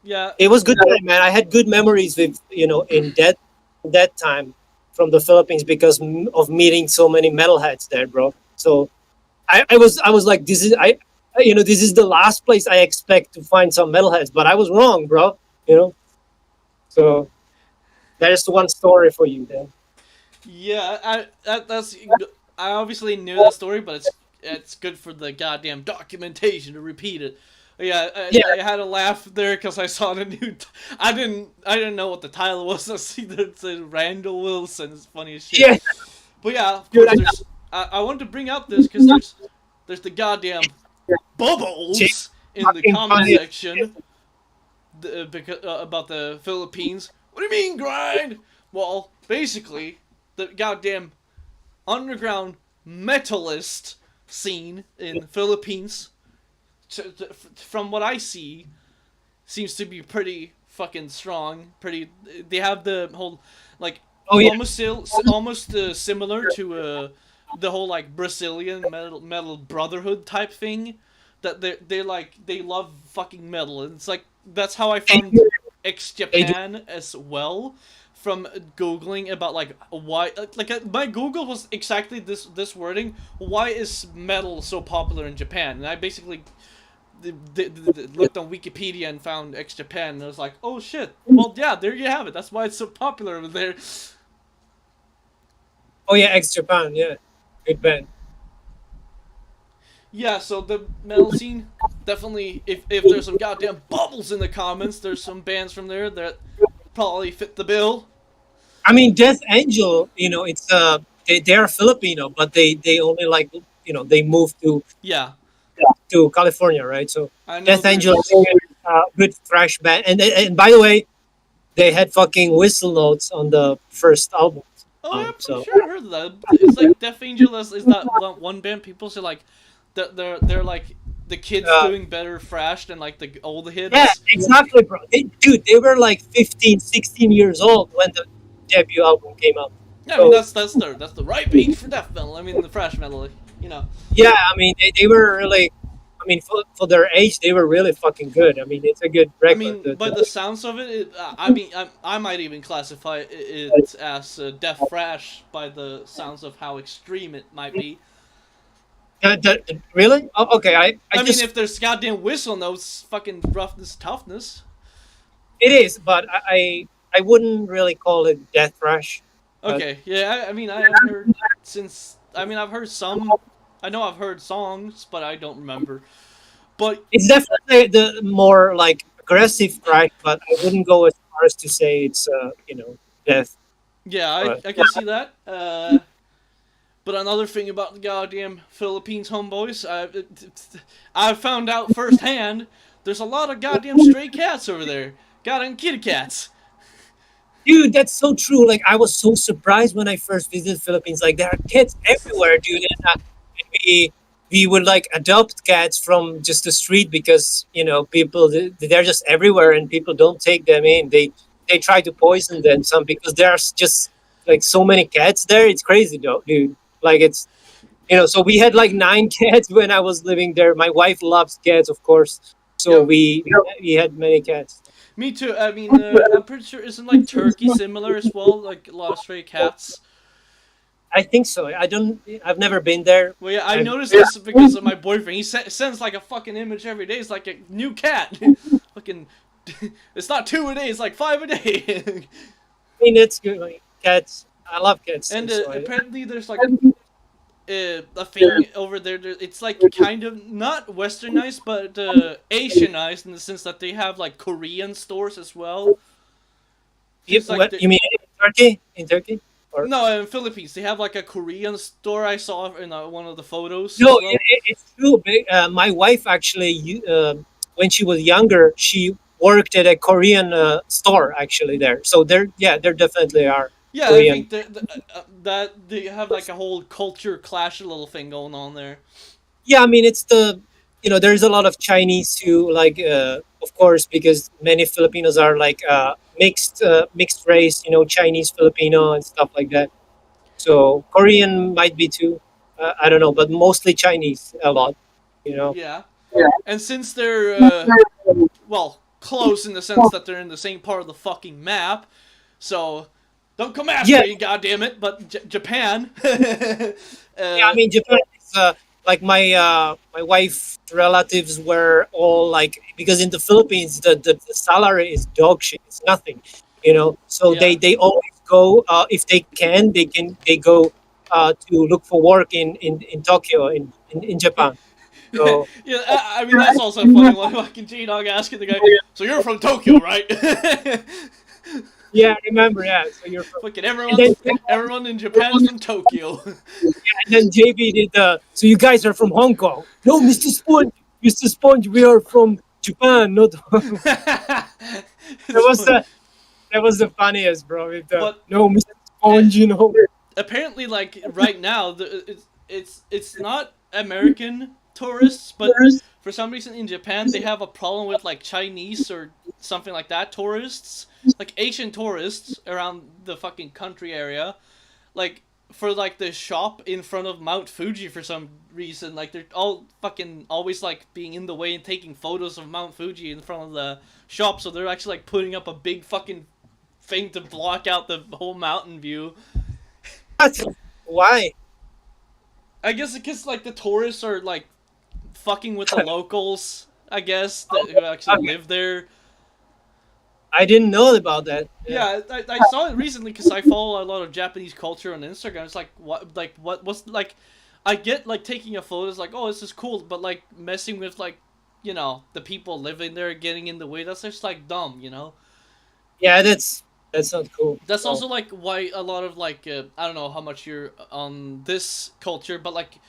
Yeah, it was good time, man. I had good memories with in that time from the Philippines because of meeting so many metalheads there, bro. So I was like, this is the last place I expect to find some metalheads, but I was wrong, bro. So there's one story for you then. yeah. That's. I obviously knew that story, but it's good for the goddamn documentation to repeat it. Yeah, Yeah, I had a laugh there because I saw the new. I didn't know what the title was. I see that it said Randall Wilson. It's funny as shit. yeah, But yeah, of dude. course, there's. I wanted to bring up this because there's the goddamn bubbles in the Fucking comment funny. section because about the Philippines. What do you mean grind? Well, basically, the goddamn underground metalist scene in the Philippines, from what I see, seems to be pretty fucking strong. Pretty, they have the whole like Oh yeah, almost similar to the whole like Brazilian metal brotherhood type thing. That they love fucking metal, and it's like that's how I found X they do. Japan as well. From googling about like why my Google was exactly this wording. Why is metal so popular in Japan? And I basically looked on Wikipedia and found X Japan, and I was like, oh shit. Well, yeah, there you have it. That's why it's so popular over there. Oh yeah, X Japan. Yeah, good band. Yeah, so the metal scene, definitely, if there's some goddamn bubbles in the comments, there's some bands from there that probably fit the bill. I mean, Death Angel, it's they're Filipino, but they only like they moved Yeah, to California, right? So I know Death Angel, I there's. think, good thrash band, and by the way, they had fucking whistle notes on the first album. Oh, yeah, I'm pretty So sure I heard of that. It's like Death Angel is that one band people say like they're like the kids uh, doing better thrash than like the old yeah, hits. exactly, bro. Dude, they were like 15, 16 years old when the debut album came out. Yeah, I mean So that's the right age for death metal. I mean the thrash metal, you know. yeah, I mean, they were really. I mean, for their age, they were really fucking good. I mean, it's a good I record. mean, by the sounds of it, I mean, I might even classify it as death thrash by the sounds of how extreme it might be. Really? Oh, okay, I I mean, just if there's goddamn whistle notes, fucking roughness, toughness. it is, but I wouldn't really call it death thrash. But Okay, yeah, I mean, I've heard since. I mean, I've heard some. I know I've heard songs, but I don't remember. But it's definitely the more like aggressive thrash, but I wouldn't go as far as to say it's death. yeah, But I can see that. But another thing about the goddamn Philippines, homeboys, I found out firsthand. There's a lot of goddamn stray cats over there. Goddamn kitty cats. dude, that's so true. Like I was so surprised when I first visited Philippines. Like there are cats everywhere, dude. And we would like adopt cats from just the street because people they're just everywhere and people don't take them in. They try to poison them some because there's just like so many cats there. It's crazy though, dude. Like it's so we had like 9 cats when I was living there. My wife loves cats, of course. So Yep. we had many cats. Me too. I mean, I'm pretty sure isn't like Turkey similar as well? Like a lot of stray cats. I think so. I've never been there. Well, yeah, I I've, noticed this because of my boyfriend. He sends like a fucking image every day. It's like a new cat. Fucking, it's not 2 a day. It's like 5 a day. I mean, it's good. Like, cats. I love cats. And So apparently, there's like a thing over there. It's like kind of not westernized, but Asianized in the sense that they have like Korean stores as well. It's like what you mean in Turkey? In Turkey? Or no, in Philippines they have like a Korean store. I saw in one of the photos no? as well. It's true. My wife actually, when she was younger, she worked at a Korean store actually there. So there definitely are Yeah, I Korean. think that they have like a whole culture clash little thing going on there. Yeah, I mean, it's there's a lot of Chinese who like, of course, because many Filipinos are like mixed race, Chinese Filipino and stuff like that. So Korean might be too. I don't know, but mostly Chinese a lot. You know. Yeah, and since they're well close in the sense that they're in the same part of the fucking map, so don't come after Yeah, me, goddammit. But Japan, yeah. I mean, Japan is like my wife's relatives were all like because in the Philippines the salary is dog shit. It's nothing. So yeah, they always go if they go to look for work in Tokyo in Japan. So yeah. I mean that's also funny. Like fucking G Dog asking the guy, "So you're from Tokyo, right?" yeah, I remember, yeah. So you're from, Fucking and then everyone in Japan's from Tokyo. and then JB did the. So you guys are from Hong Kong? No, Mr. Sponge, we are from Japan. Not that It's was funny. the funniest, bro. With the But no, Mr. uh, Sponge, apparently, like right now, it's not American tourists, but for some reason in Japan they have a problem with like Chinese or something like that tourists, like Asian tourists around the fucking country area, like for like the shop in front of Mount Fuji for some reason, like they're all fucking always like being in the way and taking photos of Mount Fuji in front of the shop, so they're actually like putting up a big fucking thing to block out the whole mountain view. What? Why? I guess because like the tourists are like fucking with the locals. I guess that who actually Okay. live there. I didn't know about that. Yeah. Yeah, I saw it recently because I follow a lot of Japanese culture on Instagram. It's like what's like I get like taking a photo is like, oh, this is cool, but like messing with like, the people living there getting in the way. That's just like dumb, Yeah, that's not cool. That's No. also like why a lot of like I don't know how much you're on this culture, but like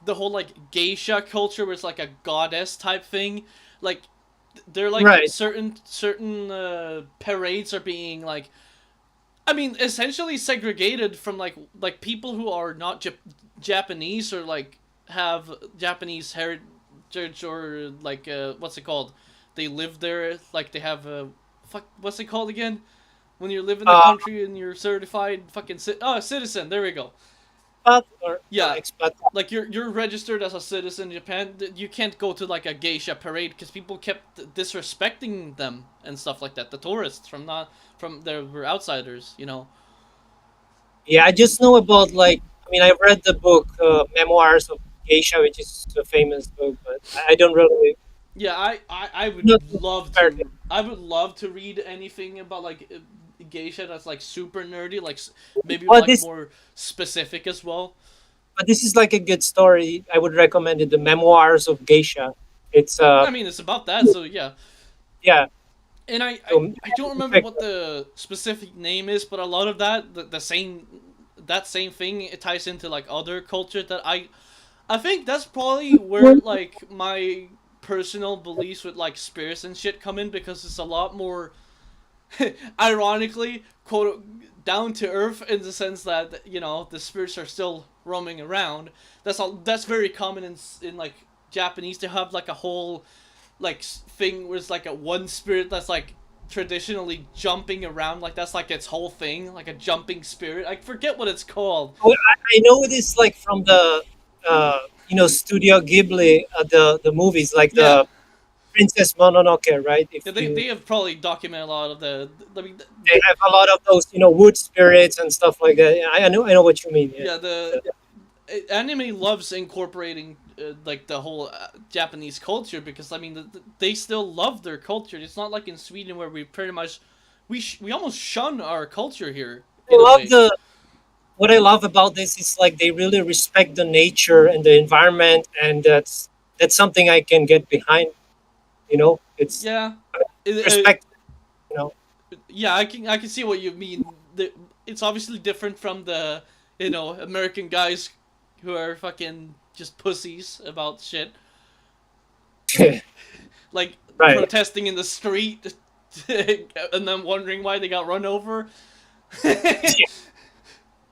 the whole like geisha culture, where it's like a goddess type thing, like they're like Right. certain parades are being like, I mean, essentially segregated from like people who are not Japanese or like have Japanese heritage or like what's it called? They live there, like they have a what's it called again? When you live in the Uh, country and you're certified fucking citizen. There we go. Expat or Yeah, expat. like you're registered as a citizen in Japan. You can't go to like a geisha parade because people kept disrespecting them and stuff like that. The tourists from there were outsiders. Yeah, I just know about like. I mean, I've read the book Memoirs of Geisha, which is a famous book, but I don't really. Yeah, I would Not love prepared. to. I would love to read anything about like geisha that's like super nerdy, like maybe But like this, more specific as well. but this is like a good story. I would recommend it. The Memoirs of Geisha. It's I mean, it's about that, so yeah. yeah. And So I don't remember what the specific name is, but a lot of the same that same thing, it ties into like other culture that I think that's probably where like my personal beliefs with like spirits and shit come in, because it's a lot more ironically quote down to earth, in the sense that the spirits are still roaming around. That's very common in like Japanese to have like a whole like thing where it's like a one spirit that's like traditionally jumping around, like that's like its whole thing, like a jumping spirit. I forget what it's called. oh, I know this like from the Studio Ghibli, the movies like Yeah, the Princess Mononoke, right? If yeah, they you have probably documented a lot of I mean, they have a lot of those wood spirits and stuff like that. Yeah, I know what you mean. Yeah. yeah, the anime loves incorporating like the whole Japanese culture, because I mean they still love their culture. It's not like in Sweden where we pretty much we almost shun our culture here I in a love way. the what I love about this is like they really respect the nature and the environment, and that's something I can get behind. It's Yeah, it, respect. You know, yeah, I can see what you mean. It's obviously different from the American guys who are fucking just pussies about shit, like right? protesting in the street and then wondering why they got run over.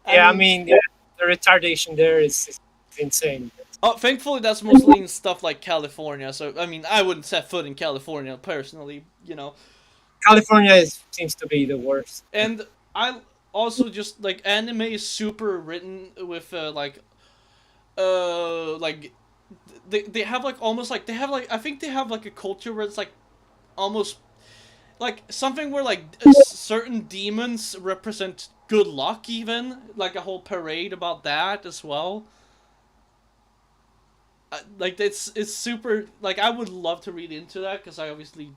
I Yeah, I mean, mean, yeah, the retardation there is insane. thankfully that's mostly in stuff like California. So I mean, I wouldn't set foot in California personally. Seems to be the worst. And I also just like anime is super written with like they have like almost like they have like I think they have like a culture where it's like almost like something where like certain demons represent good luck, even like a whole parade about that as well. Like it's super like I would love to read into that, because I obviously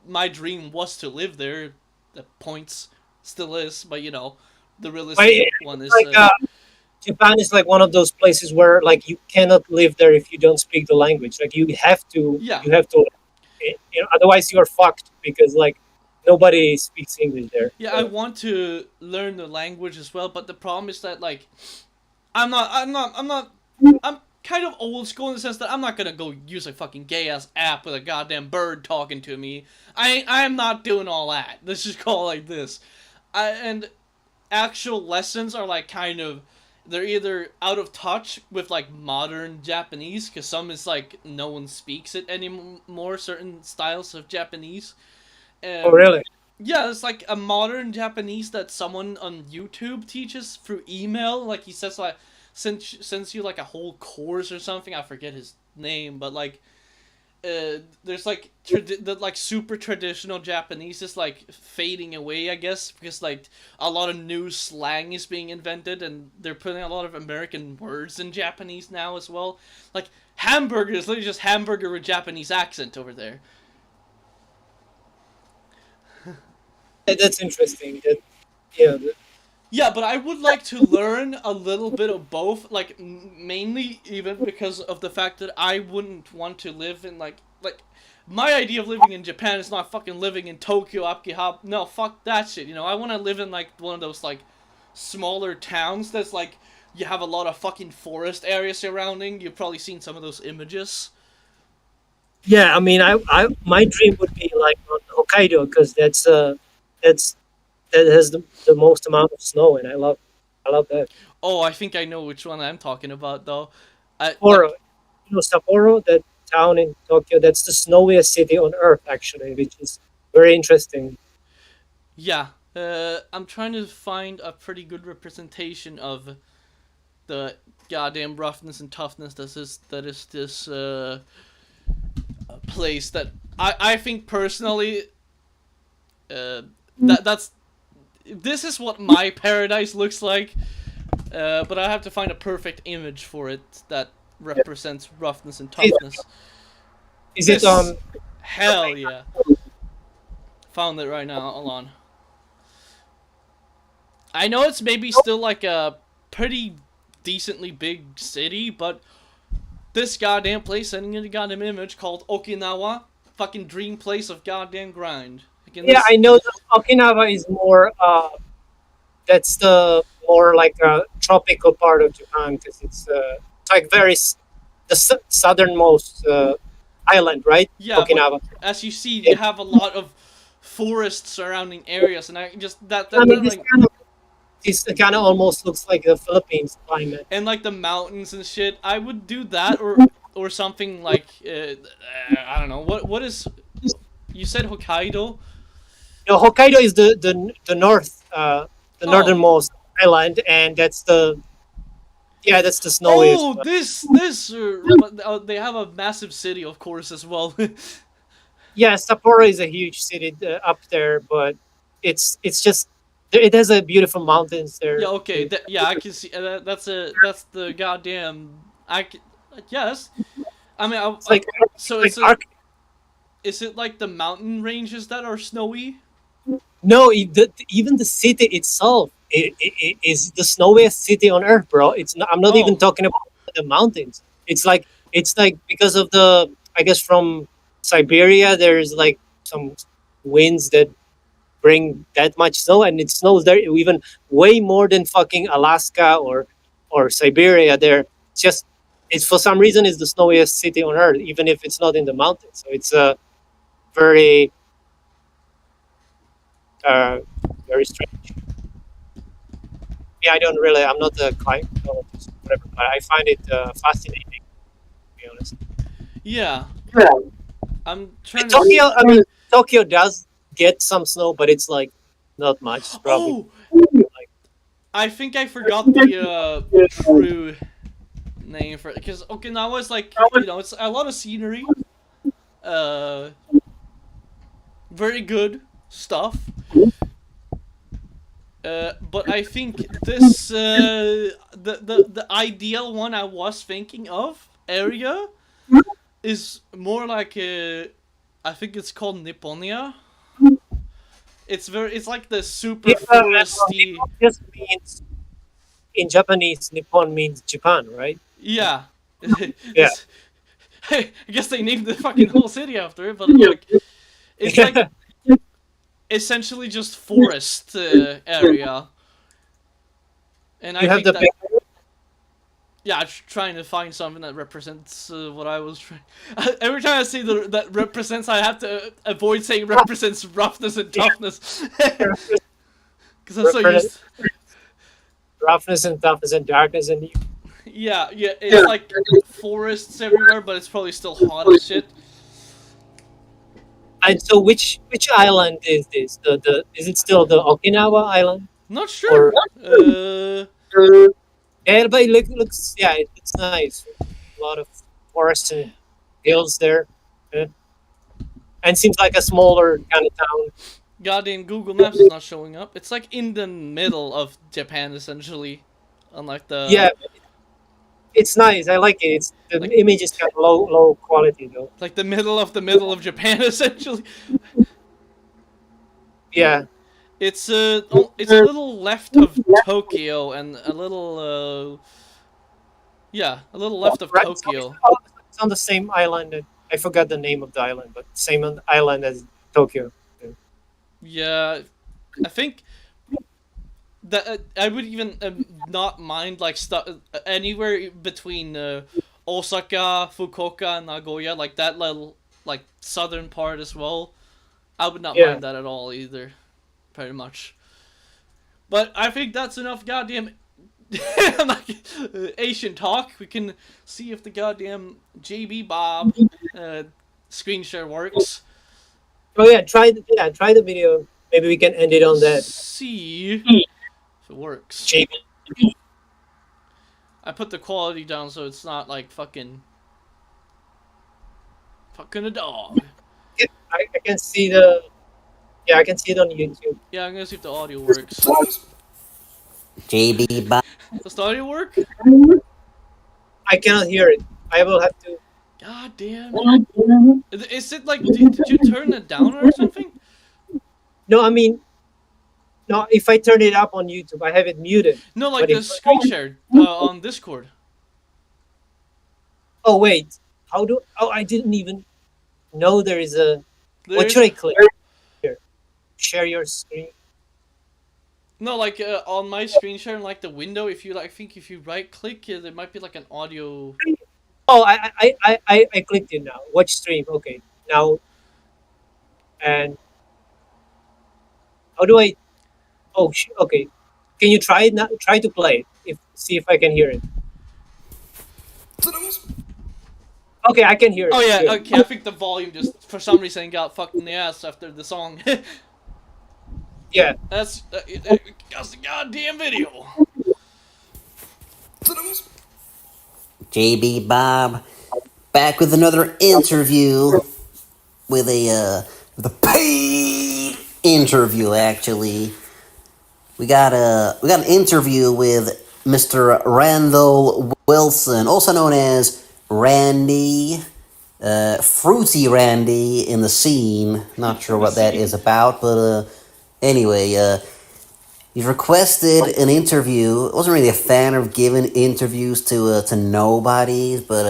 my dream was to live there. The points still is, but the But realistic one it's is like Japan is like one of those places where like you cannot live there if you don't speak the language. Like yeah. you have to, otherwise you're fucked because like nobody speaks English there. Yeah, I So, want to learn the language as well, but the problem is that like I'm kind of old school in the sense that I'm not gonna go use a fucking gay ass app with a goddamn bird talking to me. I'm not doing all that. Let's just call it like this. And actual lessons are like kind of, they're either out of touch with like modern Japanese, because some is like no one speaks it anymore. Certain styles of Japanese. oh Um, really? yeah, it's like a modern Japanese that someone on YouTube teaches through email. Like he says, like sends you like a whole course or something. I forget his name, but like, there's like the like super traditional Japanese is like fading away, I guess, because like a lot of new slang is being invented, and they're putting a lot of American words in Japanese now as well. Like hamburger is literally just hamburger with Japanese accent over there. That's interesting. That yeah, Yeah, but I would like to learn a little bit of both, like mainly even because of the fact that I wouldn't want to live in like my idea of living in Japan is not fucking living in Tokyo, Akihabara. No, fuck that shit. You know, I want to live in like one of those like smaller towns that's like you have a lot of fucking forest areas surrounding. You've probably seen some of those images. Yeah, I mean, my dream would be like on Hokkaido because that's that has the most amount of snow, and I love that. Oh, I think I know which one I'm talking about though. I Sapporo, Sapporo, that town in Tokyo, that's the snowiest city on earth, actually, which is very interesting. yeah. I'm trying to find a pretty good representation of the goddamn roughness and toughness that is this place that I think personally that's this is what my paradise looks like, but I have to find a perfect image for it that Yeah. represents roughness and Is, toughness. is it This the hell main? yeah, found it right now. Hold on. I know it's maybe still like a pretty decently big city, but this goddamn place sending you a goddamn image called Okinawa, fucking dream place of goddamn grind. Again, Yeah, this. I know that Okinawa is more. That's the more like a tropical part of Japan because it's like the southernmost island, right? Yeah, but Okinawa. as you see, you It, have a lot of forest surrounding areas, and I just I mean, like this kind of almost looks like the Philippines climate. and like the mountains and shit. I would do that or something like I don't know what is. You said Hokkaido. No, Hokkaido is the north, the Oh, northernmost island, and that's the snowiest oh, one. this. But they have a massive city, of course, as well. Yeah, Sapporo is a huge city up there, but it's just it has a beautiful mountains Yeah, there okay. too. Yeah, I can see. That's the goddamn. I can, yes. I mean, It's like so like arc. is it like the mountain ranges that are snowy? No, even the city itself is the snowiest city on earth, bro. It's not, I'm not even Oh, talking about the mountains. It's like because of the I guess from Siberia there's like some winds that bring that much snow, and it snows there even way more than fucking Alaska or Siberia. There, it's just it's for some reason it's the snowiest city on earth, even if it's not in the mountains. So it's a very uh, very strange. Yeah, I'm not a climatologist, whatever, but I find it fascinating, to be honest. yeah. Yeah. I'm And trying to. Tokyo, I mean, Tokyo does get some snow, but it's like not much. It's probably Oh, like I think I forgot the true name for it because Okinawa is like it's a lot of scenery, uh, very good stuff. But I think this the ideal one I was thinking of area is more like I think it's called Nipponia. It's like the super yeah, foresty. Nippon just means in Japanese. Nippon means Japan, right? Yeah, Yeah. it's. I guess they named the fucking whole city after it, but like it's like Yeah. essentially just forest area, and I You have think the that big. yeah, trying to find something that represents what I was trying. Every time I see that represents, I have to avoid saying represents roughness and toughness because I'm so used. Roughness and toughness and darkness and Yeah, yeah, it's like forests everywhere, but it's probably still hot as shit. and so which island is this? The is it still the Okinawa island Not or sure. yeah? But looks yeah, it looks nice. A lot of forests and hills there, yeah. And seems like a smaller kind of town. Goddamn Google Maps is not showing up. It's like in the middle of Japan, essentially. Unlike Yeah, the it's nice. I like it. It's the like image is kind of low quality though. like the middle of Japan, essentially. Yeah, it's a little left of Tokyo and a little a little left of Right? Tokyo. It's on the same island. I forgot the name of the island, but same island as Tokyo. Yeah. Yeah, I think that I would even not mind like anywhere between Osaka, Fukuoka, and Nagoya, like that little like southern part as well. I would not Yeah. mind that at all either, pretty much. But I think that's enough goddamn Asian talk. We can see if the goddamn JB Bob screen share works. Oh yeah, try the video. Maybe we can end it on that. See if it works. JB. I put the quality down so it's not like fucking a dog. I can see the. Yeah, I can see it on YouTube. Yeah, I'm gonna see if the audio works. JB Bob. Does the audio work? I cannot hear it. I will have to. God damn. Is it like did you turn it down or something? No, I mean, no. If I turn it up on YouTube, I have it muted. No, like But the if- screen share on Discord. Oh wait, how do? Oh, I didn't even know there is a. What There's- should I click? Here, share your screen. No, like on my screen share, in, like the window. If you like, I think if you right click, there might be like an audio. Oh, I clicked it now. Watch stream. Okay, now. And how do I? Oh, okay. Can you try it now? Try to play it. See if I can hear it. Okay, I can hear it. Oh yeah, Good. okay. I think the volume just for some reason got fucked in the ass after the song. Yeah. That's the goddamn video. JB Bob, back with another interview with a paid interview. Actually, we got an interview with Mr. Randall Wilson, also known as Randy, Fruity Randy in the scene. Not sure what that is about, but anyway, he's requested an interview. I wasn't really a fan of giving interviews to nobodies, but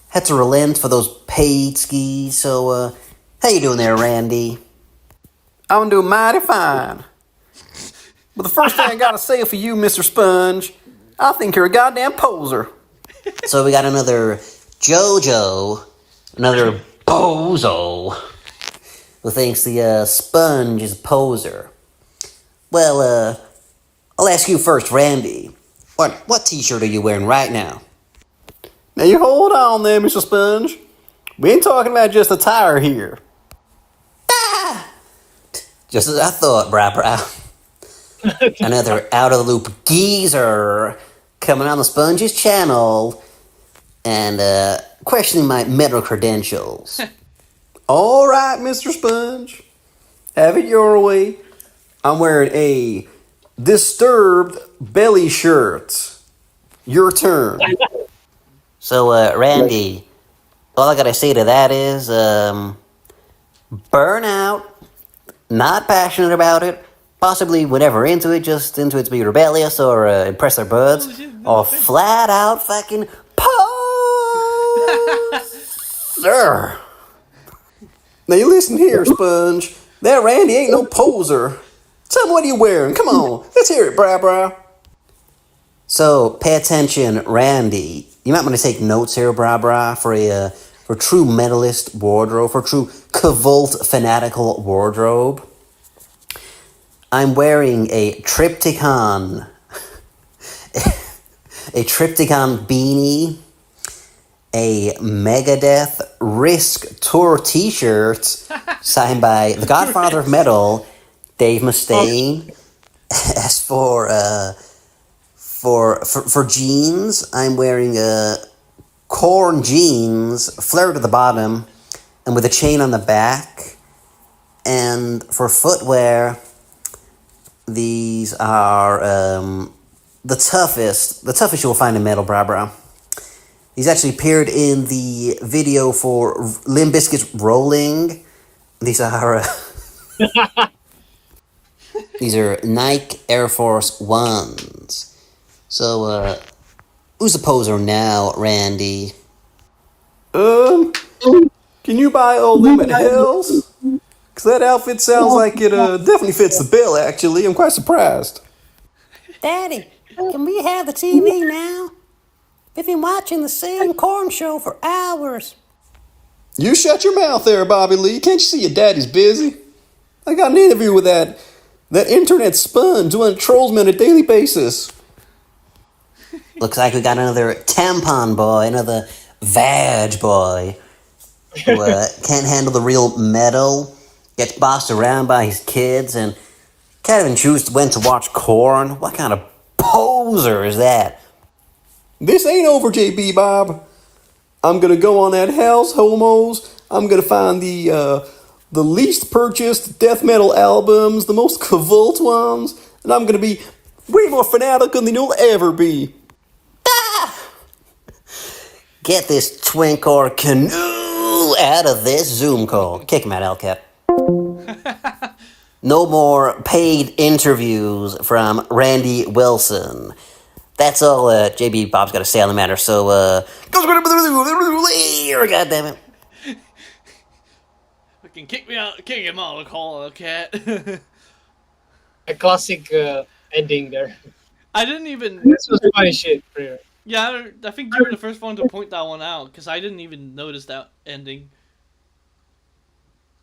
had to relent for those paid skis. So, how you doing there, Randy? I'm doing mighty fine. But the first thing I gotta say for you, Mr. Sponge, I think you're a goddamn poser. So we got another JoJo, another bozo, who thinks the Sponge is a poser. Well, I'll ask you first, Randy. What t-shirt are you wearing right now? Now you hold on there, Mr. Sponge. We ain't talking about just a tire here. Ah! Just as I thought, brah. Another out-of-the-loop geezer coming on the Sponge's channel and questioning my medical credentials. All right, Mr. Sponge. Have it your way. I'm wearing a disturbed belly shirt. Your turn. So, Randy, all I gotta say to that is, burnout, not passionate about it, possibly whatever into it, just into it to be rebellious or impress their buds, or flat out fucking poser. Now you listen here, Sponge. That Randy ain't no poser. Tell me what are you wearing? Come on, let's hear it, brah. So pay attention, Randy. You might want to take notes here, brah, for true metalist wardrobe, for true Cavult fanatical wardrobe. I'm wearing a Triptychon, a Triptychon beanie, a Megadeth Risk Tour t-shirt signed by the Godfather of Metal, Dave Mustaine. As for jeans, I'm wearing Corn jeans, flared at the bottom, and with a chain on the back. And for footwear, these are the toughest you will find in metal, brah. These actually appeared in the video for Limp Bizkit's Rolling. These are These are Nike Air Force Ones. So, who's the poser now, Randy? Um, can you buy all them at Hells? Because that outfit sounds like it definitely fits the bill, actually. I'm quite surprised. Daddy, can we have the TV now? We've been watching the same corn show for hours. You shut your mouth there, Bobby Lee. Can't you see your daddy's busy? I got an interview with that internet sponge who trolls me on a daily basis. Looks like we got another tampon boy, another vag boy who can't handle the real metal, gets bossed around by his kids, and can't even choose when to watch corn. What kind of poser is that? This ain't over, JB Bob. I'm gonna go on that Hell's Homos. I'm gonna find the least purchased death metal albums, the most cavult ones, and I'm gonna be way more fanatical than you'll ever be. Get this twink or canoe out of this Zoom call. Kick him out, Elcat. No more paid interviews from Randy Wilson. That's all JB Bob's got to say on the matter, so, God damn it. Fucking kick me out, kick him out, call a cat. A classic ending there. I didn't even. This was funny shit for you. Yeah, I think you were the first one to point that one out, because I didn't even notice that ending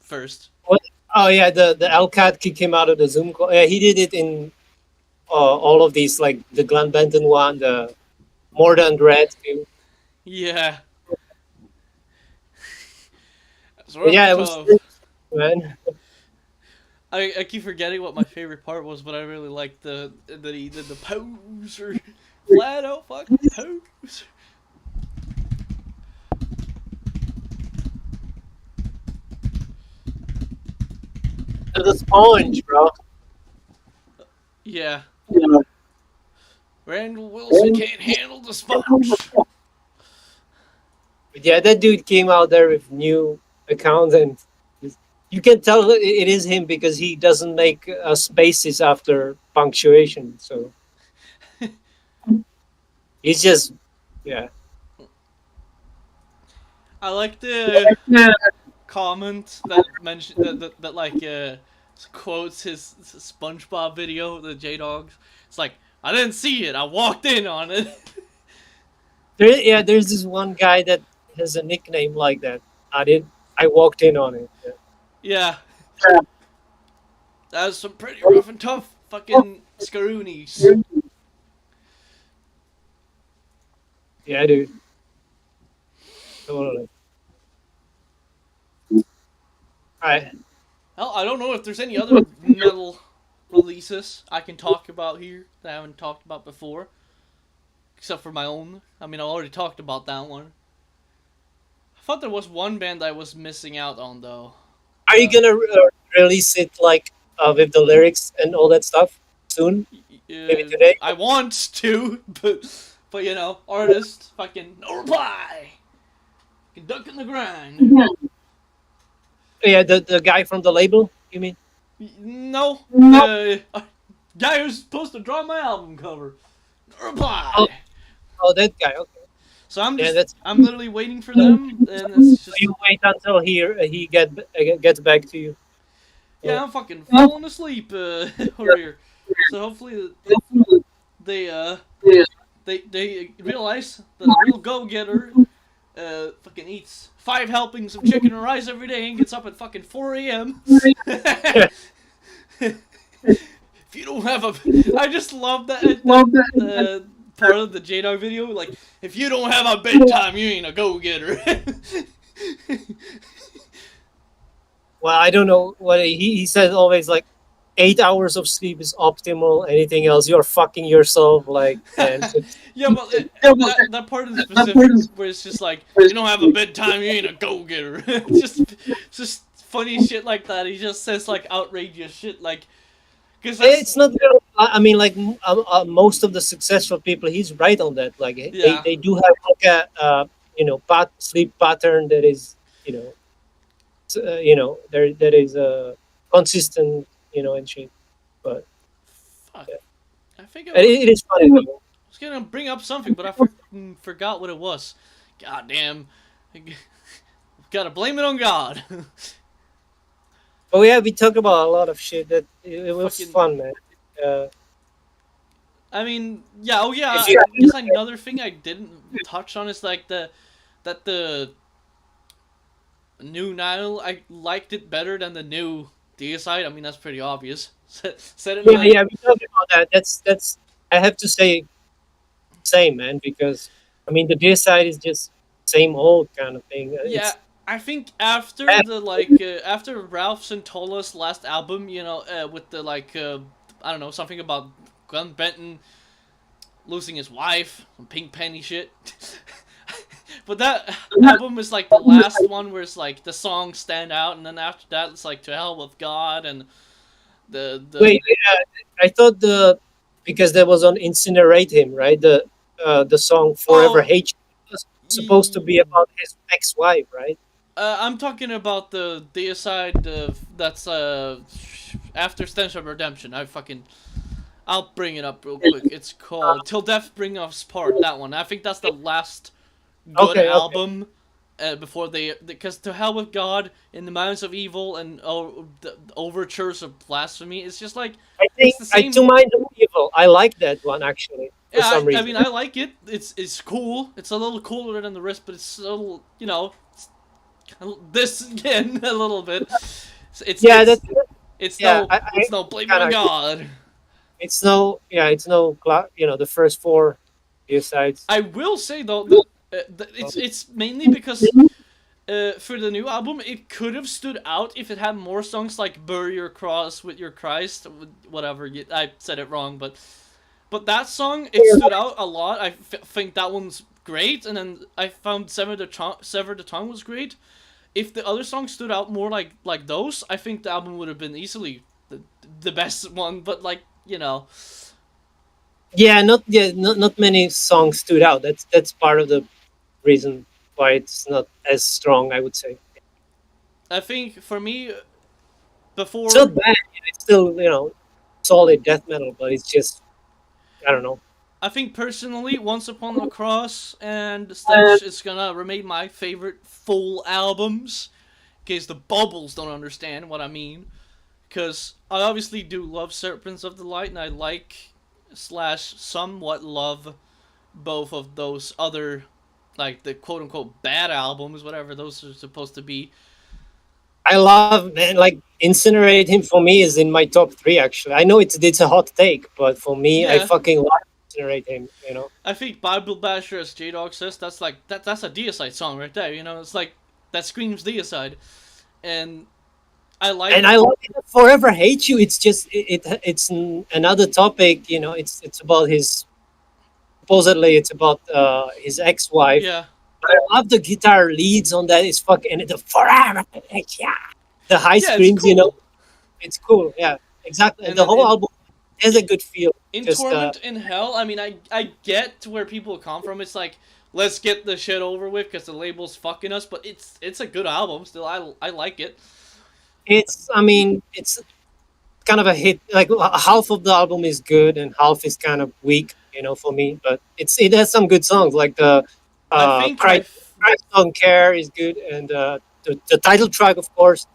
first. What? Oh yeah, the Alcat kicked him out of the Zoom call. Yeah, he did it in all of these, like the Glenn Benton one, the More Than Red too. Yeah. Yeah, it was man. I keep forgetting what my favorite part was, but I really liked that he did the poser. Flat out fucking poser. The sponge, bro. Yeah. Randall Wilson can't handle the sponge. But yeah, that dude came out there with new accounts, and you can tell it is him because he doesn't make spaces after punctuation. So he's just, yeah. I like the comment that mentioned that like quotes his SpongeBob video, the J Dogs. It's like, I didn't see it, I walked in on it. There's this one guy that has a nickname like that. I walked in on it. Yeah. That was some pretty rough and tough fucking scaroonies. Yeah, dude. Totally. Alright. Hell, I don't know if there's any other metal releases I can talk about here that I haven't talked about before. Except for my own. I mean, I already talked about that one. I thought there was one band I was missing out on, though. Are you gonna release it like with the lyrics and all that stuff soon? Maybe today? I want to, but you know, artist, fucking no reply. Fucking duck in the grind. Yeah, the guy from the label, you mean? No, guy who's supposed to draw my album cover. No reply. Oh, that guy. Okay. So I'm Yeah, just, I'm literally waiting for them, and it's So just, you wait until he gets back to you. yeah, I'm fucking falling asleep over here. So hopefully they realize that a real go-getter fucking eats 5 helpings of chicken and rice every day and gets up at fucking 4 a.m. If you don't have a, I just love that part of the J-Dog video. Like, if you don't have a bedtime, you ain't a go-getter. Well, I don't know what he says always, like 8 hours of sleep is optimal. Anything else, you're fucking yourself. Like, and Yeah, but that part of the specifics where it's just like, you don't have a bedtime, you ain't a go-getter. just funny shit like that. He just says like outrageous shit, like, because it's not. I mean, like most of the successful people, he's right on that. Like, Yeah. they do have like a sleep pattern that is there that is consistent, and shit. But Fuck. I think I And it is funny though. was gonna bring up something, but I forgot what it was. God damn. Gotta blame it on God. But yeah, we talk about a lot of shit. That it was Fucking. fun, man. Uh, I mean, yeah. Oh yeah. if I you, guess another thing I didn't touch on is like the new Nile. I liked it better than the new Deicide. I mean, that's pretty obvious. Said it yeah, like, yeah, we talked about that. That's. I have to say, same man, because I mean the beer side is just same old kind of thing. yeah. It's I think after the like after Ralph Santola's last album, with the like I don't know, something about Glenn Benton losing his wife, some pink penny shit. But that album is like the last one where it's like the songs stand out, and then after that it's like To Hell with God and the wait. I thought because there was on Incinerate Him, right? The song Forever oh Hate You was supposed to be about his ex-wife, right? I'm talking about the Deicide that's after Stench of Redemption. I'll bring it up real quick. It's called Till Death Bring Us Part. That one. I think that's the last good Okay, okay. album before because To Hell with God, In the Minds of Evil, and the Overtures of Blasphemy. It's just like I think it's the I same. Two Minds of Evil. I like that one actually for Yeah, some I reason. mean I like it. It's cool. It's a little cooler than the rest, but it's a little this again a little bit. Yeah, It's yeah. it's no blame it Kinda, on God. it's no the first four beer sides. I will say though that it's mainly because for the new album it could have stood out if it had more songs like "Bury Your Cross with Your Christ," whatever. I said it wrong, but that song it stood out a lot. I think that one's great, and then I found Sever the Tongue was great. If the other songs stood out more like those, I think the album would have been easily the best one. But Not many songs stood out. That's part of the reason why it's not as strong. I would say I think for me it's not before bad. It's still solid death metal, but it's just I don't know. I think personally, Once Upon a Cross and Stench is gonna remain my favorite full albums. In case the bubbles don't understand what I mean, because I obviously do love Serpents of the Light, and I like / somewhat love both of those other, like the quote unquote bad albums, whatever those are supposed to be. I love man like Incinerate Him for me is in my top three actually. I know it's a hot take, but for me I Yeah, fucking love Incinerate Him. I think Bible Basher, as J Dog says, that's like that's a Deicide song right there. It's like that screams Deicide, and I like. And I love Forever Hate You. It's just it's another topic. It's about his supposedly it's about his ex-wife. Yeah, I love the guitar leads on that. It's fucking and the Forever Hate Ya. The high yeah, it's screams. cool. It's cool. Yeah, exactly. And And the then whole album has a good feel. in Just Torment in Hell, I mean, I get where people come from. It's like, let's get the shit over with because the label's fucking us. But it's a good album still. I like it. it's kind of a hit. Like half of the album is good and half is kind of weak. For me, but it has some good songs like the I think Christ, Christ Don't Care is good, and the title track, of course,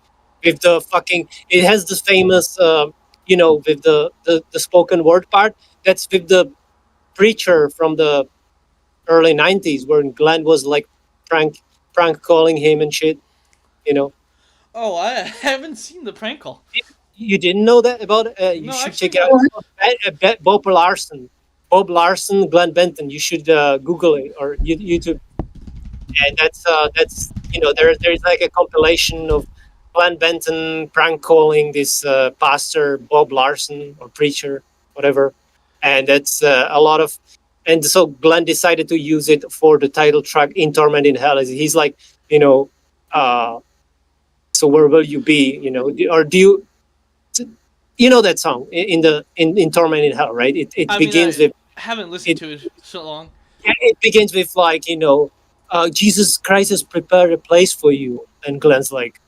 with the fucking it has the famous with the spoken word part. That's with the preacher from the early '90s, where Glenn was like prank calling him and shit. You know, Oh, I haven't seen the prank call. you didn't know that about it? You No, should actually, check it out. Bob Larson, Glenn Benton. You should Google it or YouTube. And that's there's like a compilation of Glenn Benton prank calling this pastor Bob Larson or preacher, whatever, and that's a lot of. And so Glenn decided to use it for the title track "In Torment in Hell." He's like, uh, so where will you be? Or do you know that song in Torment in Hell, right? It I mean, begins I with haven't listened it to it so long. it begins with like Jesus Christ has prepared a place for you, and Glenn's like,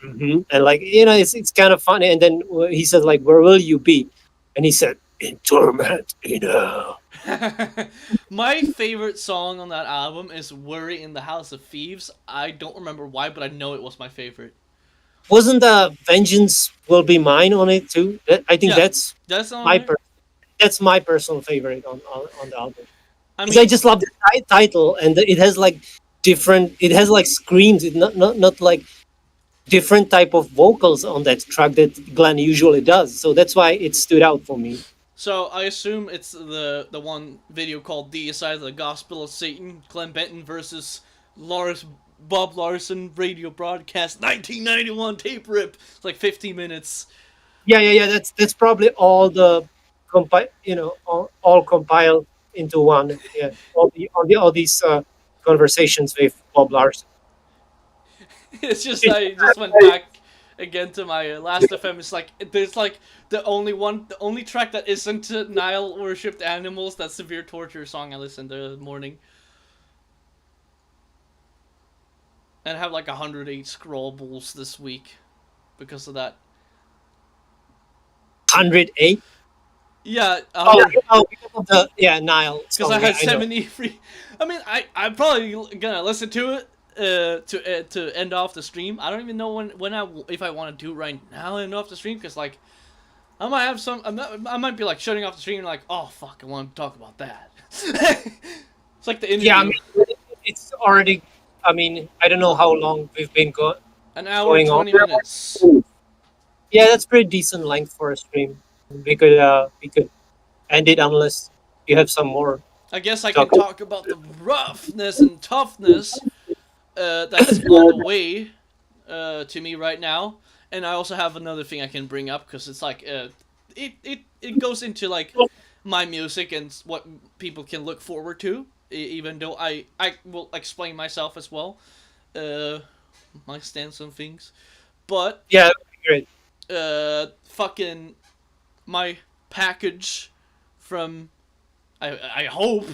and like it's kind of funny, and then he says like, where will you be? And he said, in torment, you know. My favorite song on that album is "Worry in the House of Thieves." I don't remember why, but I know it was my favorite. Wasn't Vengeance Will Be Mine on it too? I think Yeah, that's that's on my there. that's my personal favorite on the album. I Because I mean, just love the title, and it has like different. It has like screams. It not like different type of vocals on that track that Glenn usually does. So that's why it stood out for me. so I assume it's the one video called "Deicide: The Gospel of Satan." Glenn Benton versus Lars Bob Larson radio broadcast 1991 tape rip. It's like 15 minutes. Yeah. That's probably all the all compiled into one. Yeah, all these conversations with Bob Larson. It's just I just went back again to my last FM. It's like there's like the only track that isn't Nile worshipped animals. That severe torture song I listened to in the morning, and I have like 108 scrollables this week because of that. 108. Yeah, Because of the Nile because song. I had I know. 73. I mean, I'm probably gonna listen to it to end off the stream. I don't even know if I want to do it right now, end off the stream, because like I might have I might be like shutting off the stream and like, oh fuck, I want to talk about that. It's like the interview. Yeah, I mean, it's already. I mean, I don't know how long we've been An hour going and on. 20 minutes. Yeah, that's pretty decent length for a stream. We could end it unless you have some more. I guess I can talk about the roughness and toughness that's on the way to me right now. And I also have another thing I can bring up because it's like it goes into like my music and what people can look forward to. Even though I will explain myself as well, my stance on things, but Yeah, that'd be great. fucking my package from I hope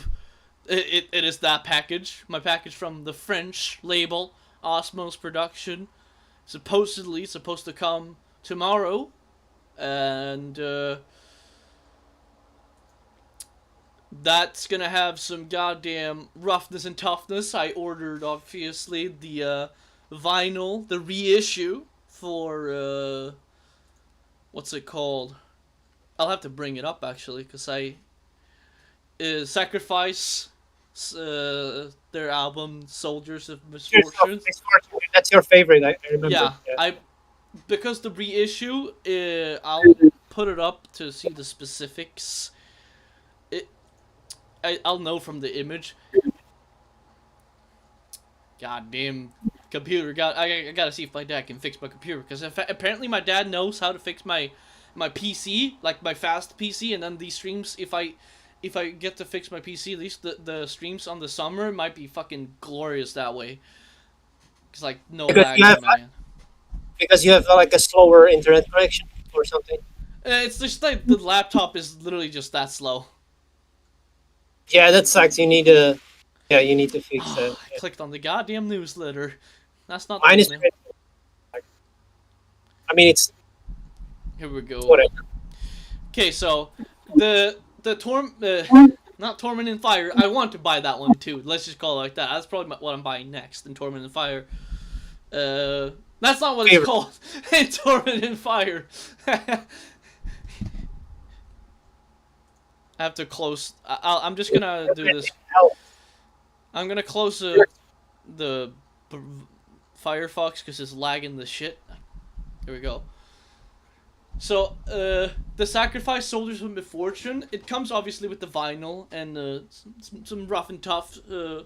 it is that package. My package from the French label Osmos Production, supposedly supposed to come tomorrow, and that's gonna have some goddamn roughness and toughness. I ordered obviously the vinyl, the reissue for what's it called? I'll have to bring it up actually because I Sacrifice their album Soldiers of Misfortune. That's your favorite. I remember. Yeah, because the reissue, I'll put it up to see the specifics. I'll know from the image. Goddamn computer! I gotta see if my dad can fix my computer because apparently my dad knows how to fix my PC, like my fast PC, and then these streams. If I get to fix my PC, at least the streams on the summer might be fucking glorious that way. Cause like no lag, man. Because you have like a slower internet connection or something. It's just like the laptop is literally just that slow. Yeah, that sucks. You need to fix that. I clicked on the goddamn newsletter. That's not. Mine is. I mean, it's Here we go. whatever. Okay, so the not Torment and Fire. I want to buy that one too. Let's just call it like that. That's probably what I'm buying next in Torment and Fire. That's not what it's called. In Torment and Fire. I have to close. I'm just gonna do this. I'm gonna close the Firefox because it's lagging the shit. Here we go. So, the Sacrifice Soldiers of Misfortune, it comes obviously with the vinyl and some rough and tough. I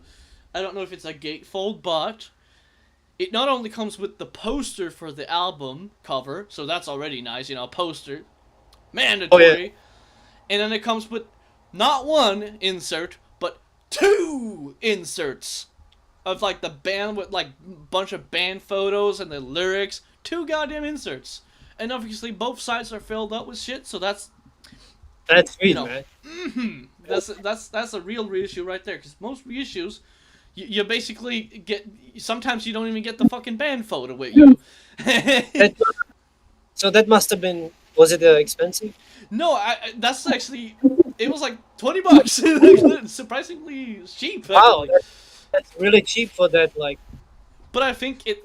don't know if it's a gatefold, but it not only comes with the poster for the album cover, so that's already nice, a poster. Mandatory. Oh, yeah. And then it comes with not one insert, but 2 inserts of like the band with like bunch of band photos and the lyrics. 2 goddamn inserts. And obviously both sides are filled up with shit, so that's sweet, man. That's a real reissue right there. Because most reissues, you basically get. Sometimes you don't even get the fucking band photo with you. So that must have been Was it expensive? No, that's actually it was like $20. Surprisingly cheap Wow, actually. that's really cheap for that. Like But I think it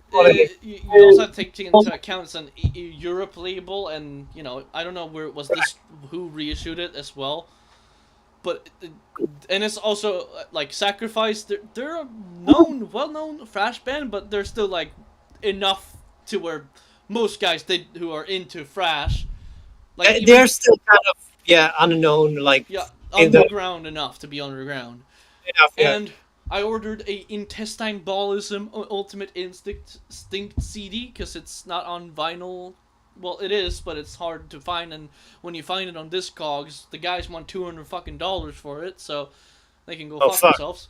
quality. you also have to take into account it's an Europe label, and I don't know where it was this who reissued it as well. But and it's also like Sacrifice. They're a well-known thrash band, but they're still like enough to where most guys who are into thrash, like They're even still kind of unknown. Like yeah in the underground enough to be underground. enough. Yeah. And I ordered a Intestine Ballism Ultimate Instinct CD because it's not on vinyl. Well, it is, but it's hard to find, and when you find it on Discogs, the guys want $200 for it, so they can go Oh fuck fuck. themselves.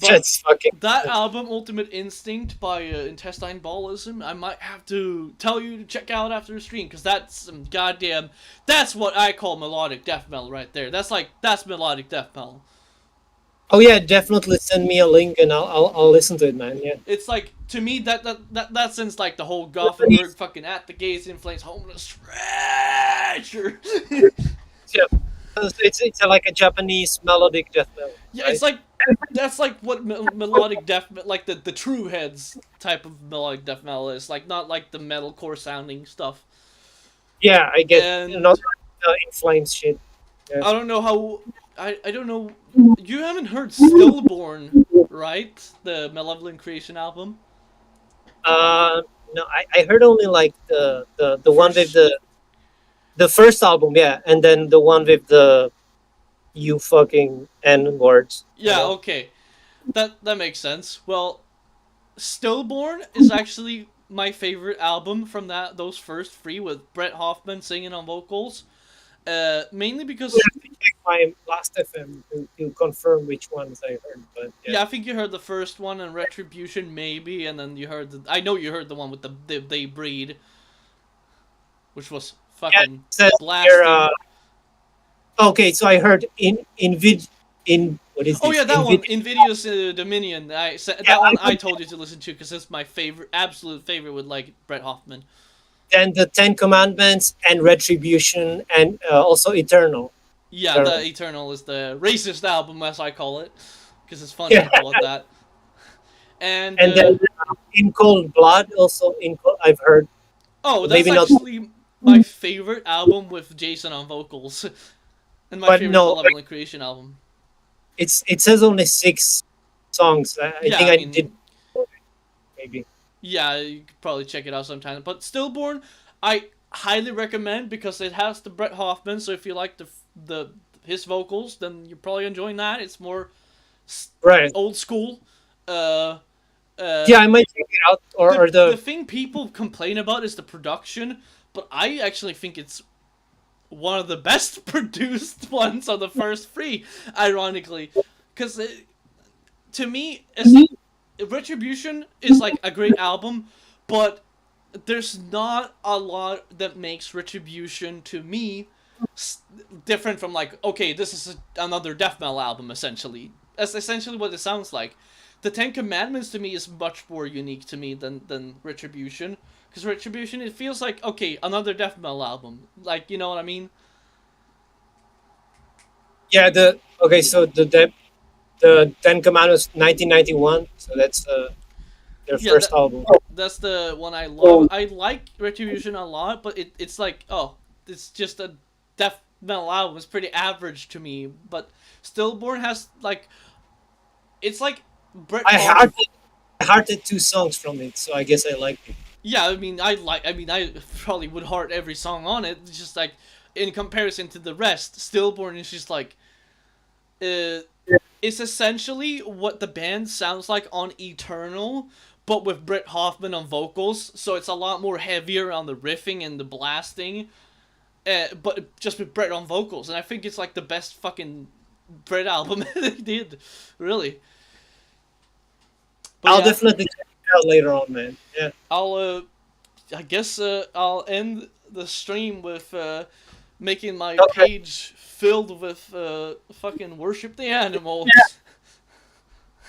But That's fucking. that album, Ultimate Instinct by Intestine Ballism, I might have to tell you to check out after the stream, because that's some goddamn. That's what I call melodic death metal right there. That's melodic death metal. Oh yeah, definitely send me a link and I'll listen to it, man. Yeah. It's like, to me, that since like the whole Gothenburg fucking At the Gates in Flames homeless treasure. Yeah. It's like a Japanese melodic death metal. Yeah, Right? it's like that's like what melodic death, like the true heads type of melodic death metal is, like not like the metalcore sounding stuff. Yeah, I get And not In Flames shit. I don't know how I don't know. You haven't heard Stillborn, right? The Malevolent Creation album. No, I heard only like the one with the first album, yeah, and then the one with the you fucking N words. Yeah, okay. That makes sense. Well, Stillborn is actually my favorite album from those first three, with Brett Hoffman singing on vocals. Mainly because I have to check my last FM to confirm which ones I heard, but yeah, I think you heard the first one and Retribution maybe, and then you heard I know you heard the one with the They Breed, which was yeah, it fucking says blasting. here, okay, so I heard in what is this? Oh yeah, that one, Invidious Dominion. That one I told you to listen to because it's my favorite, absolute favorite with like Brett Hoffman. Then the Ten Commandments and Retribution and also Eternal. Yeah, Eternal. the Eternal is the racist album, as I call it, because it's funny Yeah. to call it that. And Then In Cold Blood also I've heard. oh, that's maybe not- actually my favorite album with Jason on vocals, and my But favorite no, Malevolent Creation album. it says only 6 songs. I Yeah, think I I mean- did maybe. Yeah, you could probably check it out sometime. But Stillborn, I highly recommend because it has the Brett Hoffman. So if you like his vocals, then you're probably enjoying that. It's more Right. old school. Yeah, I might check it out. Or the the thing people complain about is the production, but I actually think it's one of the best produced ones of the first three, ironically, because to me, Retribution is like a great album, but there's not a lot that makes Retribution to me different from like, okay, this is another death metal album essentially. That's essentially what it sounds like. The Ten Commandments to me is much more unique to me than Retribution, because Retribution, it feels like, okay, another death metal album, like, you know what I mean? yeah so the Ten Commandments 1991. So that's their Yeah, first album. That's the one I love. I like Retribution a lot, but it's like, oh, it's just a death metal album. It's pretty average to me. But Stillborn has like, it's like Brett. I hearted 2 songs from it, so I guess I liked it. Yeah, I mean, I probably would heart every song on it. It's just like, in comparison to the rest, Stillborn is just like, it's essentially what the band sounds like on Eternal, but with Brett Hoffman on vocals. So it's a lot more heavier on the riffing and the blasting, but just with Brett on vocals. And I think it's like the best fucking Brett album they did, really. But I'll yeah, definitely check it out later on, man. Yeah. I guess I'll end the stream with making my Okay. page filled with fucking worship the animals.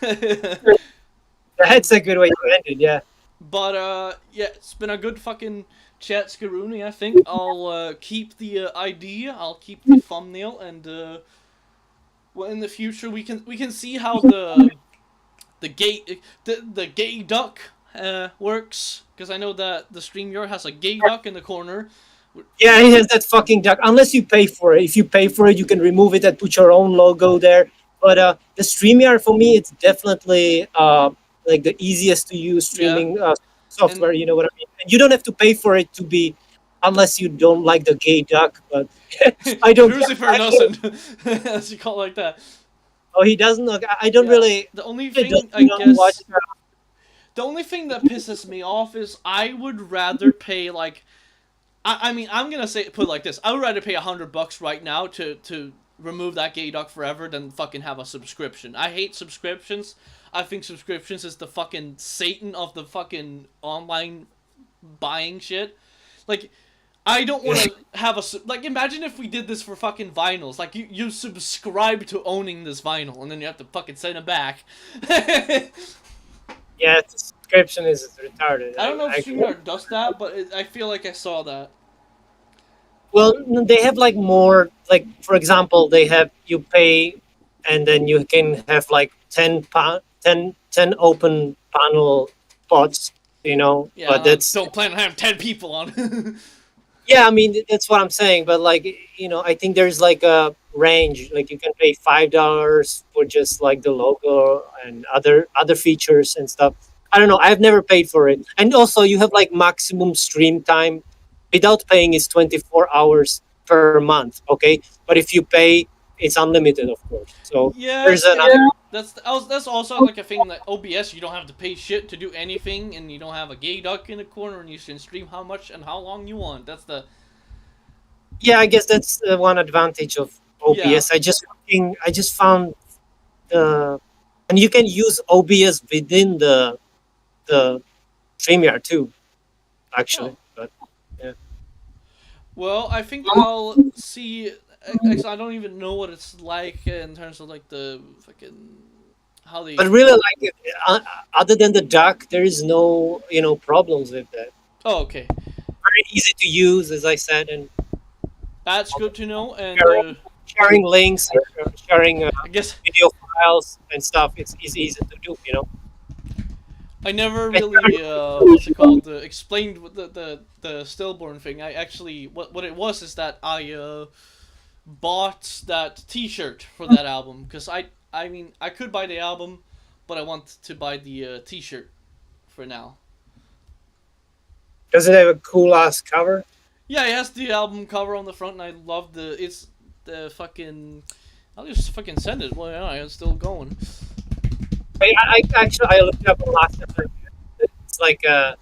That's a good way to end it, yeah. But yeah, it's been a good fucking Chat Scaruni, I think I'll keep the idea. I'll keep the thumbnail, and well, in the future we can see how the gay duck works, because I know that the StreamYard has a gay duck in the corner. Yeah, it has that fucking duck. Unless you pay for it. If you pay for it, you can remove it and put your own logo there. But the StreamYard for me, it's definitely like the easiest to use Yeah, streaming software. and You know what I mean? And you don't have to pay for it to be, unless you don't like the gay duck. But I don't. Lucifer I don't doesn't, as you call it like that. oh, he doesn't look. I don't Yeah, really. the only I thing I don't watch. guess the only thing that pisses me off is I would rather pay like I mean I'm gonna say put it like this, I would rather pay $100 right now to remove that gay duck forever than fucking have a subscription. I hate subscriptions. I think subscriptions is the fucking Satan of the fucking online buying shit. Like, I don't want to have a like. Imagine if we did this for fucking vinyls. Like, you subscribe to owning this vinyl, and then you have to fucking send it back. Yeah, the subscription is retarded. I don't know if StreamYard does that, but I feel like I saw that. Well, they have like more, like for example, they have you pay, and then you can have like 10 open panel pots, you know. Yeah, But that's don't plan on having 10 people on. yeah. I mean, that's what I'm saying. But like you know, I think there's like a range. Like you can pay $5 for just like the logo and other features and stuff. I don't know. I've never paid for it. And also, you have like maximum stream time without paying is 24 hours per month. Okay, but if you pay, it's unlimited, of course. So Yeah, there's another. that's also like a thing that OBS, you don't have to pay shit to do anything, and you don't have a gay duck in the corner, and you can stream how much and how long you want. That's the Yeah, I guess that's one advantage of OBS. Yeah. I just found the, and you can use OBS within the StreamYard too, actually. Oh. But yeah. Well, I think I'll see. I don't even know what it's like in terms of like the fucking how they. But really, like, other than the duck, there is no, problems with that. Oh, okay, Very easy to use, as I said, and that's good to know. And sharing links, sharing I guess video files and stuff. It's easy to do. I never really what's it called? Explained what the stillborn thing. I actually what it was is that I bought that T-shirt for that album, because I mean I could buy the album, but I want to buy the T-shirt for now. Does it have a cool ass cover? Yeah, it has the album cover on the front, and I love it's the fucking. I'll just fucking send it. Well, yeah, it's still going. I actually I looked up last time. It's like a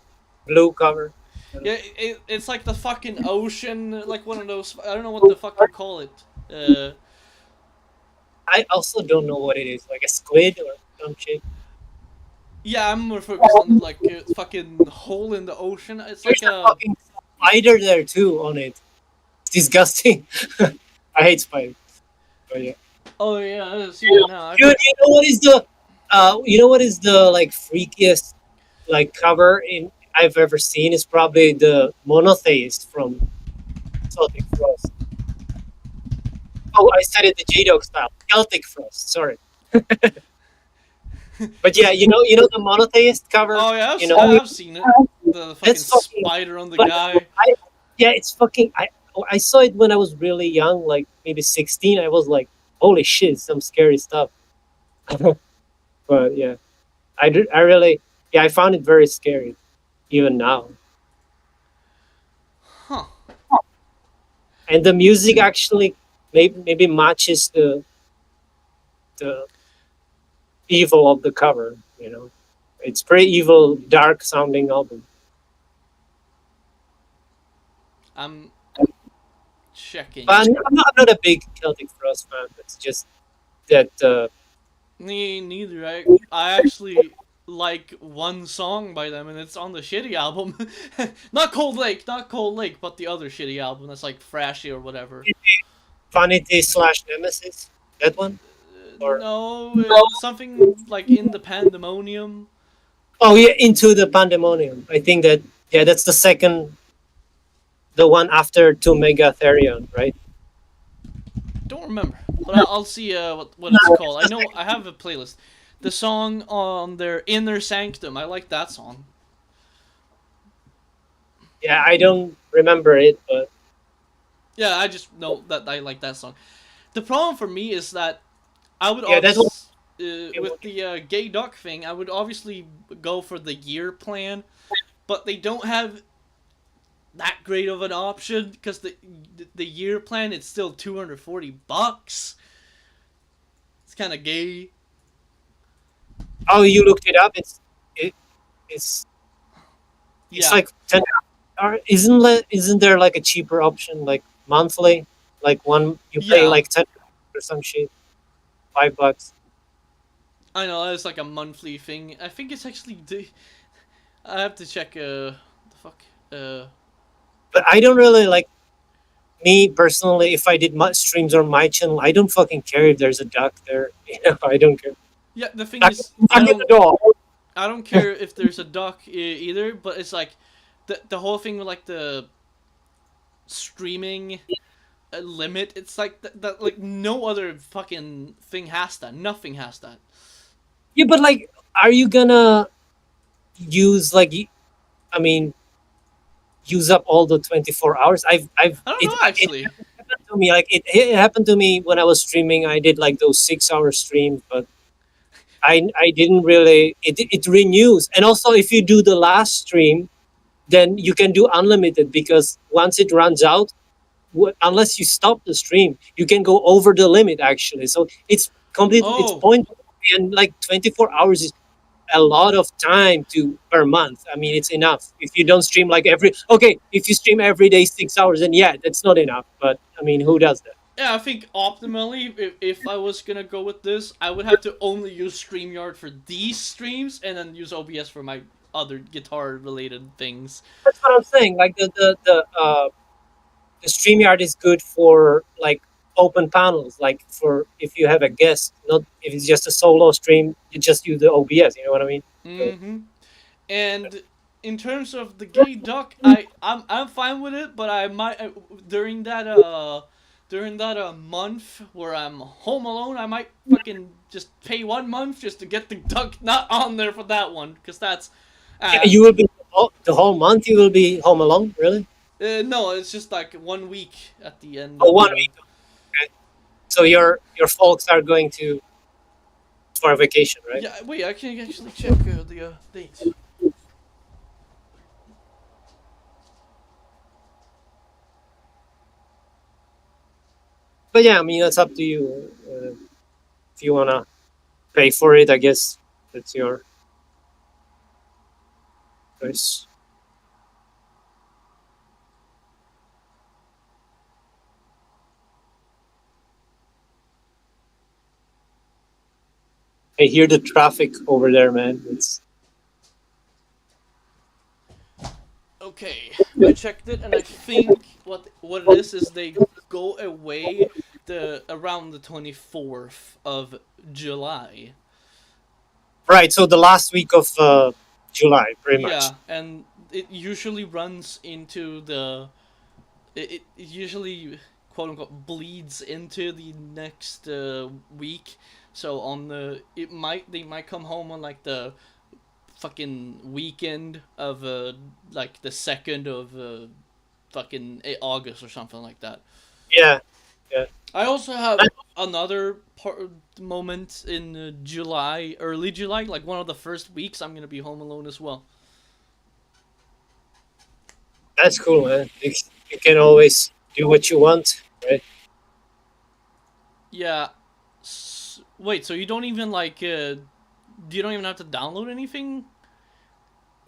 blue cover. Yeah, it's like the fucking ocean, like one of those. I don't know what the fuck you call it. I also don't know what it is, like a squid or some shit. Yeah, I'm more focused on like a fucking hole in the ocean. It's like There's a a. fucking spider there too on it. It's disgusting. I hate spiders. But yeah. Oh yeah, I see it now. Dude, you know what is the like freakiest like cover I've ever seen is probably the Monotheist from Celtic Frost. Oh, I said it the J-Dog style. Celtic Frost, sorry. But yeah, you know the Monotheist cover? Oh yeah, I've seen it. The fucking It's fucking- spider on the but guy. Yeah, it's fucking. I saw it when I was really young, like maybe 16. I was like, holy shit, some scary stuff. But yeah, I really, I found it very scary, even now. Huh. And the music actually maybe matches the evil of the cover. It's pretty evil, dark sounding album. I'm checking. But I'm not a big Celtic Frost fan. It's just that. Me neither. I actually like one song by them, and it's on the shitty album. Not Cold Lake, but the other shitty album that's like Thrashy or whatever. Vanity/Nemesis, that one? Or- No, something like In the Pandemonium. Oh yeah, Into the Pandemonium. I think that's the second the one after 2 Megatherion, right? Don't remember, but I'll see what it's called. I know I have a playlist. The song on their Inner Sanctum. I like that song. Yeah, I don't remember it, but Yeah, I just know that I like that song. The problem for me is that I would yeah, that one. obviously with the gay duck thing, I would obviously go for the year plan, but they don't have that great of an option because the year plan it's still $240. It's kind of gay. Oh, you looked it up. It it's Yeah. like 10. Or isn't there like a cheaper option, like monthly, like one you pay Yeah. like 10 or some shit, $5. I know it's like a monthly thing. I think it's actually I have to check. The fuck. But I don't really like, me personally. If I did my streams on my channel, I don't fucking care if there's a duck there. I don't care. Yeah. The thing Duck, is, duck in the door. I don't care if there's a duck either. But it's like the whole thing with like the streaming limit. It's like that like no other fucking thing has that. Nothing has that. Yeah, but like, are you gonna use like? I mean, use up all the 24 hours? I don't know actually. It happened to me. Like it happened to me when I was streaming. I did like those 6 hour streams, but I didn't really. It renews, and also if you do the last stream, then you can do unlimited, because once it runs out, unless you stop the stream, you can go over the limit actually. So it's completely, it's Oh. pointless. And like 24 hours is a lot of time to per month. I mean, it's enough if you don't stream like if you stream every day 6 hours, then yeah, that's not enough. But I mean, who does that? Yeah, I think optimally, if I was gonna go with this, I would have to only use StreamYard for these streams and then use OBS for my other guitar-related things. That's what I'm saying. Like the StreamYard is good for like open panels, like for if you have a guest, not if it's just a solo stream, you just use the OBS, you know what I mean? Mm-hmm. And in terms of the gay duck, I'm fine with it, but I might during that month where I'm home alone, I might fucking just pay 1 month just to get the duck not on there for that one, because that's You will be the whole month, you will be home alone, really? no, it's just like 1 week at the end. Oh, of, 1 week. Okay. So your folks are going to for a vacation, right? Yeah, wait, I can actually check the dates. But yeah, I mean, it's up to you. If you wanna pay for it, I guess that's your choice. I hear the traffic over there, man. It's Okay, I checked it, and I think what it is they go away around the 24th of July. right. So the last week of July, pretty much. Yeah, and it usually runs into it usually quote unquote bleeds into the next week. So they might come home on like the fucking weekend of like the 2nd of fucking August or something like that. Yeah. I also have another moment in July, early July, like one of the first weeks I'm gonna be home alone as well. That's cool, man. You can always do what you want, right? Yeah. Wait, so you don't even like you don't even have to download anything?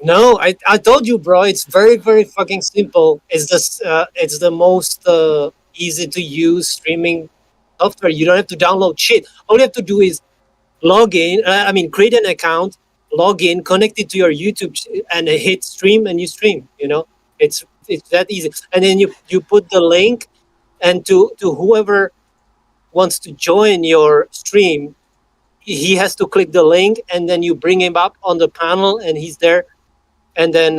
No, I told you, bro. It's very, very fucking simple. It's the most easy to use streaming software. You don't have to download shit. All you have to do is log in. Create an account, log in, connect it to your YouTube, and hit stream, and you stream. You know, it's that easy. And then you put the link, and to whoever wants to join your stream, he has to click the link, and then you bring him up on the panel, and he's there. And then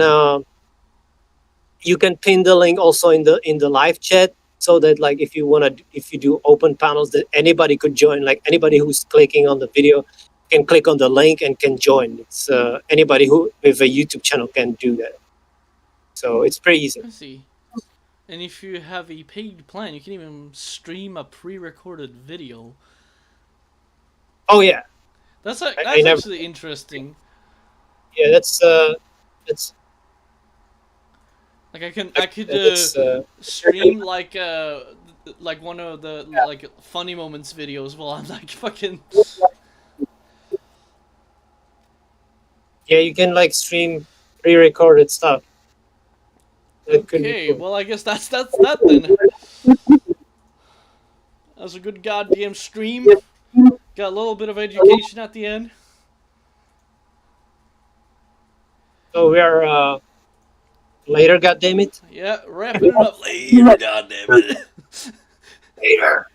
you can pin the link also in the live chat, so that like if you do open panels, that anybody could join. Like anybody who's clicking on the video can click on the link and can join. It's anybody who with a YouTube channel can do that. So it's pretty easy. I see. And if you have a paid plan, you can even stream a pre-recorded video. Oh yeah, That's I never. actually interesting. Yeah, that's Like I could that's stream like one of the like funny moments videos while I'm like fucking. yeah. You can like stream pre-recorded stuff. That could be Okay, cool. well I guess that's that then. That was a good goddamn stream. Got a little bit of education at the end. So we are later. God damn it. Yeah, wrapping it up later. Goddamn it. Later.